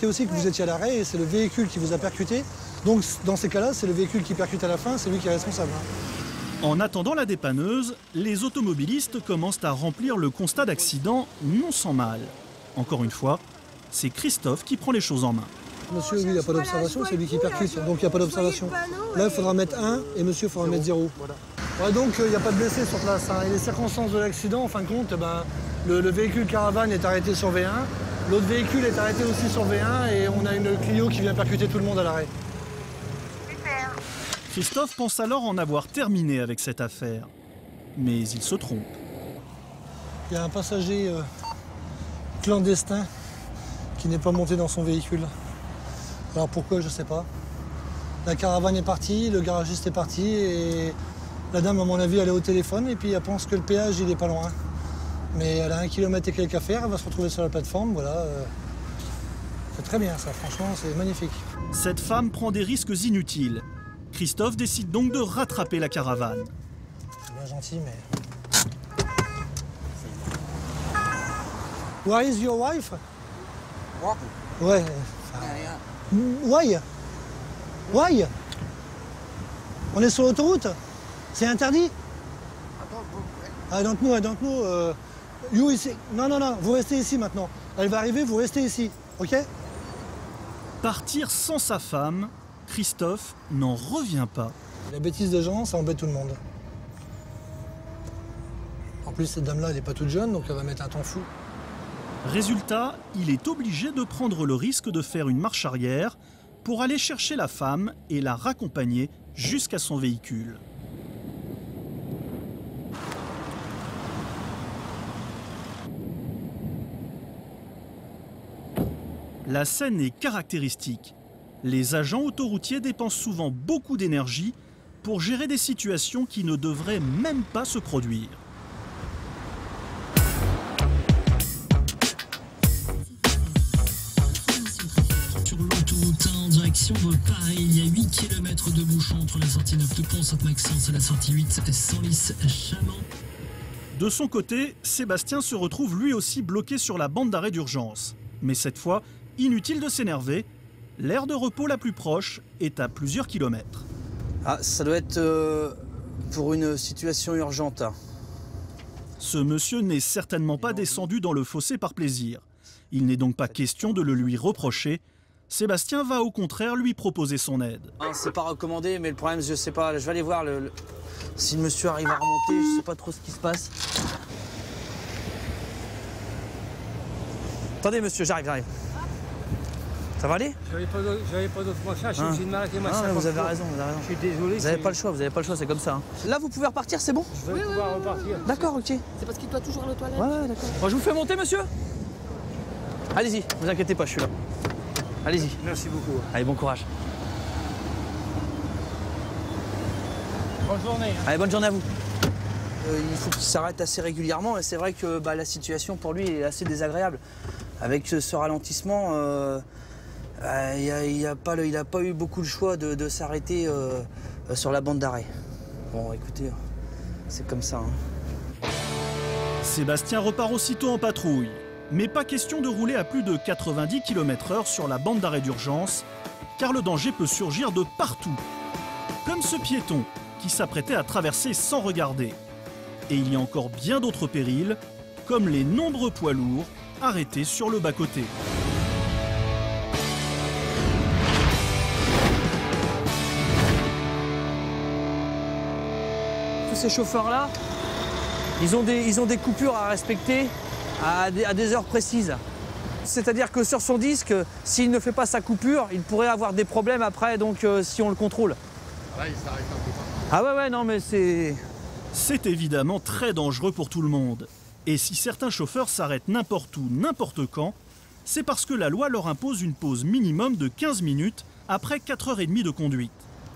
aussi que vous étiez à l'arrêt, et c'est le véhicule qui vous a percuté. Donc dans ces cas-là, c'est le véhicule qui percute à la fin, c'est lui qui est responsable. Hein. En attendant la dépanneuse, les automobilistes commencent à remplir le constat d'accident non sans mal. Encore une fois, c'est Christophe qui prend les choses en main. Monsieur, lui, il n'y a pas d'observation, c'est lui qui percute, donc il n'y a pas d'observation. Là, il faudra mettre 1 et monsieur, il faudra mettre 0. Ouais, donc il n'y a pas de blessés sur place. Hein. Et les circonstances de l'accident, en fin de compte, le véhicule caravane est arrêté sur V1, l'autre véhicule est arrêté aussi sur V1 et on a une Clio qui vient percuter tout le monde à l'arrêt. Christophe pense alors en avoir terminé avec cette affaire. Mais il se trompe. Il y a un passager clandestin qui n'est pas monté dans son véhicule. Alors pourquoi, je ne sais pas. La caravane est partie, le garagiste est parti et la dame, à mon avis, elle est au téléphone et puis elle pense que le péage, il n'est pas loin. Mais elle a 1 km et quelques à faire, elle va se retrouver sur la plateforme, voilà. C'est très bien ça, franchement, c'est magnifique. Cette femme prend des risques inutiles. Christophe décide donc de rattraper la caravane. C'est bien gentil, mais... Where is your wife? Ouais. Why? Why? On est sur l'autoroute? C'est interdit? I don't know. You ici. Non, vous restez ici maintenant. Elle va arriver, vous restez ici, ok? Partir sans sa femme, Christophe n'en revient pas. La bêtise des gens, ça embête tout le monde. En plus, cette dame-là, elle n'est pas toute jeune, donc elle va mettre un temps fou. Résultat, il est obligé de prendre le risque de faire une marche arrière pour aller chercher la femme et la raccompagner jusqu'à son véhicule. La scène est caractéristique. Les agents autoroutiers dépensent souvent beaucoup d'énergie pour gérer des situations qui ne devraient même pas se produire. En direction de Paris, il y a 8 km de bouchon entre la sortie 9 de Pont-Sainte-Maxence et la sortie 8 Senlis-Chamant. De son côté, Sébastien se retrouve lui aussi bloqué sur la bande d'arrêt d'urgence. Mais cette fois, inutile de s'énerver, l'aire de repos la plus proche est à plusieurs kilomètres. Ah, ça doit être pour une situation urgente. Ce monsieur n'est certainement pas descendu dans le fossé par plaisir. Il n'est donc pas question de le lui reprocher. Sébastien va au contraire lui proposer son aide. C'est pas recommandé, mais le problème, je sais pas, je vais aller voir si le monsieur arrive à remonter, je sais pas trop ce qui se passe. Attendez monsieur, j'arrive. Ça va aller? J'avais pas d'autre moyen, j'ai une maladie. Vous avez raison. Je suis désolé. Vous n'avez pas le choix, c'est comme ça. Hein. Là, vous pouvez repartir, c'est bon? Je vais pouvoir repartir. D'accord, ok. C'est parce qu'il doit toujours aller aux toilettes. Ouais, d'accord. Bon, je vous fais monter, monsieur? Allez-y, vous inquiétez pas, je suis là. Allez-y. Merci beaucoup. Allez, bon courage. Bonne journée. Allez, bonne journée à vous. il faut qu'il s'arrête assez régulièrement et c'est vrai que la situation pour lui est assez désagréable. Avec ce ralentissement, il n'a pas eu beaucoup le choix de s'arrêter sur la bande d'arrêt. Bon, écoutez, c'est comme ça. Hein. Sébastien repart aussitôt en patrouille. Mais pas question de rouler à plus de 90 km/h sur la bande d'arrêt d'urgence, car le danger peut surgir de partout. Comme ce piéton qui s'apprêtait à traverser sans regarder. Et il y a encore bien d'autres périls, comme les nombreux poids lourds arrêtés sur le bas-côté. Tous ces chauffeurs-là, ils ont des coupures à respecter à des heures précises. C'est-à-dire que sur son disque, s'il ne fait pas sa coupure, il pourrait avoir des problèmes après, donc si on le contrôle. Là, il s'arrête un peu. Ah ouais, non mais c'est... C'est évidemment très dangereux pour tout le monde. Et si certains chauffeurs s'arrêtent n'importe où, n'importe quand, c'est parce que la loi leur impose une pause minimum de 15 minutes après 4h30 de conduite.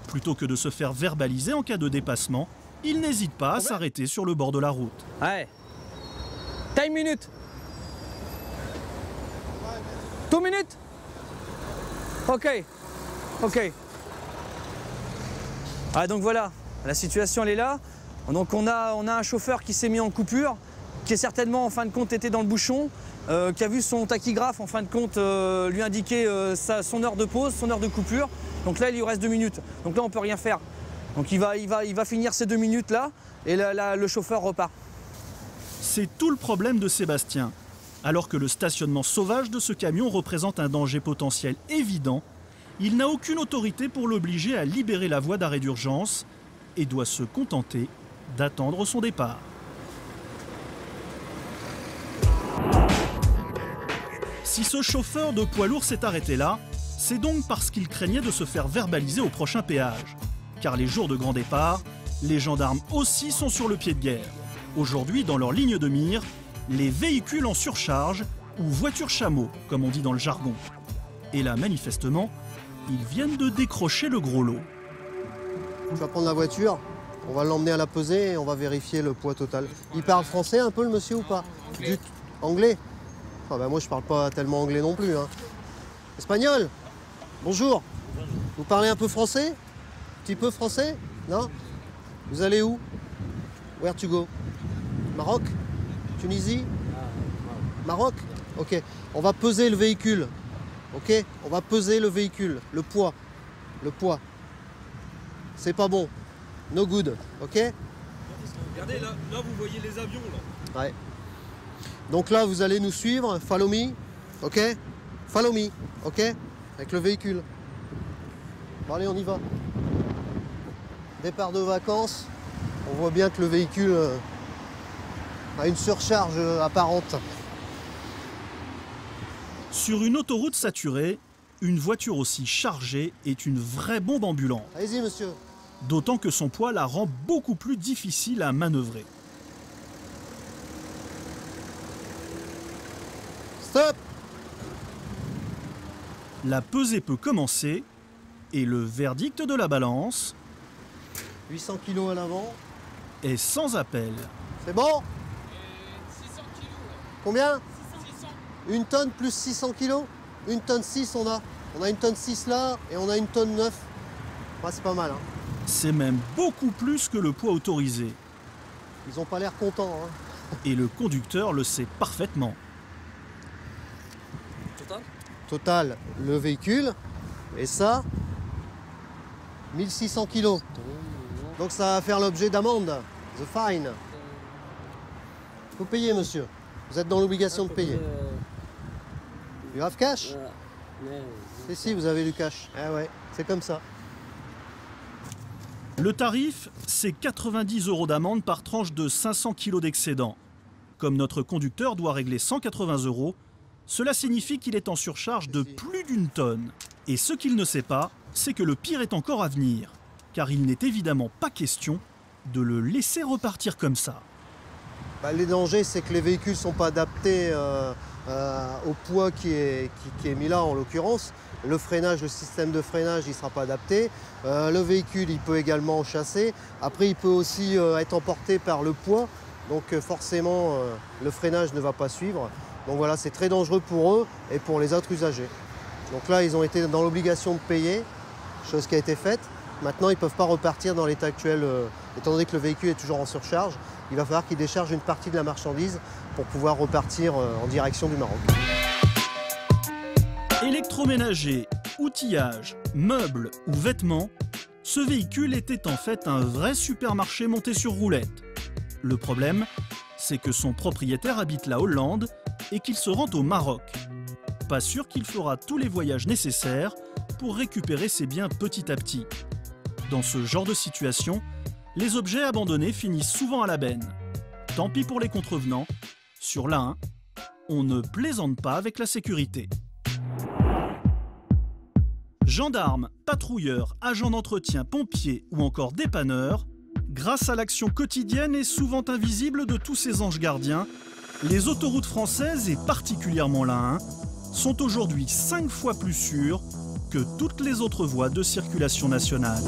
Plutôt que de se faire verbaliser en cas de dépassement, ils n'hésitent pas à s'arrêter sur le bord de la route. Ouais. Time minute. 2 minutes. Ok. Ah, donc voilà, la situation elle est là. Donc on a un chauffeur qui s'est mis en coupure, qui est certainement en fin de compte était dans le bouchon, qui a vu son tachygraphe en fin de compte lui indiquer son heure de pause, son heure de coupure. Donc là il lui reste 2 minutes. Donc là on peut rien faire. Donc il va finir ces 2 minutes là et le chauffeur repart. C'est tout le problème de Sébastien. Alors que le stationnement sauvage de ce camion représente un danger potentiel évident, il n'a aucune autorité pour l'obliger à libérer la voie d'arrêt d'urgence et doit se contenter d'attendre son départ. Si ce chauffeur de poids lourd s'est arrêté là, c'est donc parce qu'il craignait de se faire verbaliser au prochain péage. Car les jours de grand départ, les gendarmes aussi sont sur le pied de guerre. Aujourd'hui, dans leur ligne de mire, les véhicules en surcharge ou voitures chameaux, comme on dit dans le jargon. Et là, manifestement, ils viennent de décrocher le gros lot. Tu vas prendre la voiture, on va l'emmener à la pesée et on va vérifier le poids total. Il parle français un peu le monsieur ou pas? Anglais? Moi je parle pas tellement anglais non plus. Hein. Espagnol? Bonjour. Vous parlez un peu français? Un petit peu français? Non? Vous allez où? Where to go? Maroc? Tunisie? Maroc? Ok. On va peser le véhicule. Ok? On va peser le véhicule. Le poids. C'est pas bon. No good. Ok? Regardez, là vous voyez les avions là. Ouais. Donc là, vous allez nous suivre. Follow me. Ok? Follow me. Ok? Avec le véhicule. Bon, allez, on y va. Départ de vacances. On voit bien que le véhicule a une surcharge apparente. Sur une autoroute saturée, une voiture aussi chargée est une vraie bombe ambulante. Allez-y, monsieur. D'autant que son poids la rend beaucoup plus difficile à manœuvrer. Stop! La pesée peut commencer et le verdict de la balance 800 kg à l'avant. Est sans appel. C'est bon? 600 kg. Combien? 600. Une tonne plus 600 kg? Une tonne 6 on a. On a une tonne 6 là et on a une tonne 9. C'est pas mal. Hein. C'est même beaucoup plus que le poids autorisé. Ils ont pas l'air contents. Hein. Et le conducteur le sait parfaitement. Total, le véhicule. Et ça, 1600 kg. Donc ça va faire l'objet d'amende. The fine. Faut payer, monsieur. Vous êtes dans l'obligation de payer. You have cash? Si, vous avez du cash. Ah ouais, c'est comme ça. Le tarif, c'est 90 € d'amende par tranche de 500 kg d'excédent. Comme notre conducteur doit régler 180 €, cela signifie qu'il est en surcharge de plus d'une tonne. Et ce qu'il ne sait pas, c'est que le pire est encore à venir. Car il n'est évidemment pas question de le laisser repartir comme ça. Les dangers, c'est que les véhicules ne sont pas adaptés au poids qui est mis là en l'occurrence. Le freinage, le système de freinage, il ne sera pas adapté. Le véhicule, il peut également chasser. Après, il peut aussi être emporté par le poids. Donc forcément, le freinage ne va pas suivre. Donc voilà, c'est très dangereux pour eux et pour les autres usagers. Donc là, ils ont été dans l'obligation de payer, chose qui a été faite. Maintenant, ils ne peuvent pas repartir dans l'état actuel, étant donné que le véhicule est toujours en surcharge. Il va falloir qu'ils déchargent une partie de la marchandise pour pouvoir repartir en direction du Maroc. Électroménager, outillage, meubles ou vêtements, ce véhicule était en fait un vrai supermarché monté sur roulette. Le problème, c'est que son propriétaire habite la Hollande et qu'il se rend au Maroc. Pas sûr qu'il fera tous les voyages nécessaires pour récupérer ses biens petit à petit. Dans ce genre de situation, les objets abandonnés finissent souvent à la benne. Tant pis pour les contrevenants, sur l'A1, on ne plaisante pas avec la sécurité. Gendarmes, patrouilleurs, agents d'entretien, pompiers ou encore dépanneurs, grâce à l'action quotidienne et souvent invisible de tous ces anges gardiens, les autoroutes françaises et particulièrement l'A1 sont aujourd'hui 5 fois plus sûres que toutes les autres voies de circulation nationale.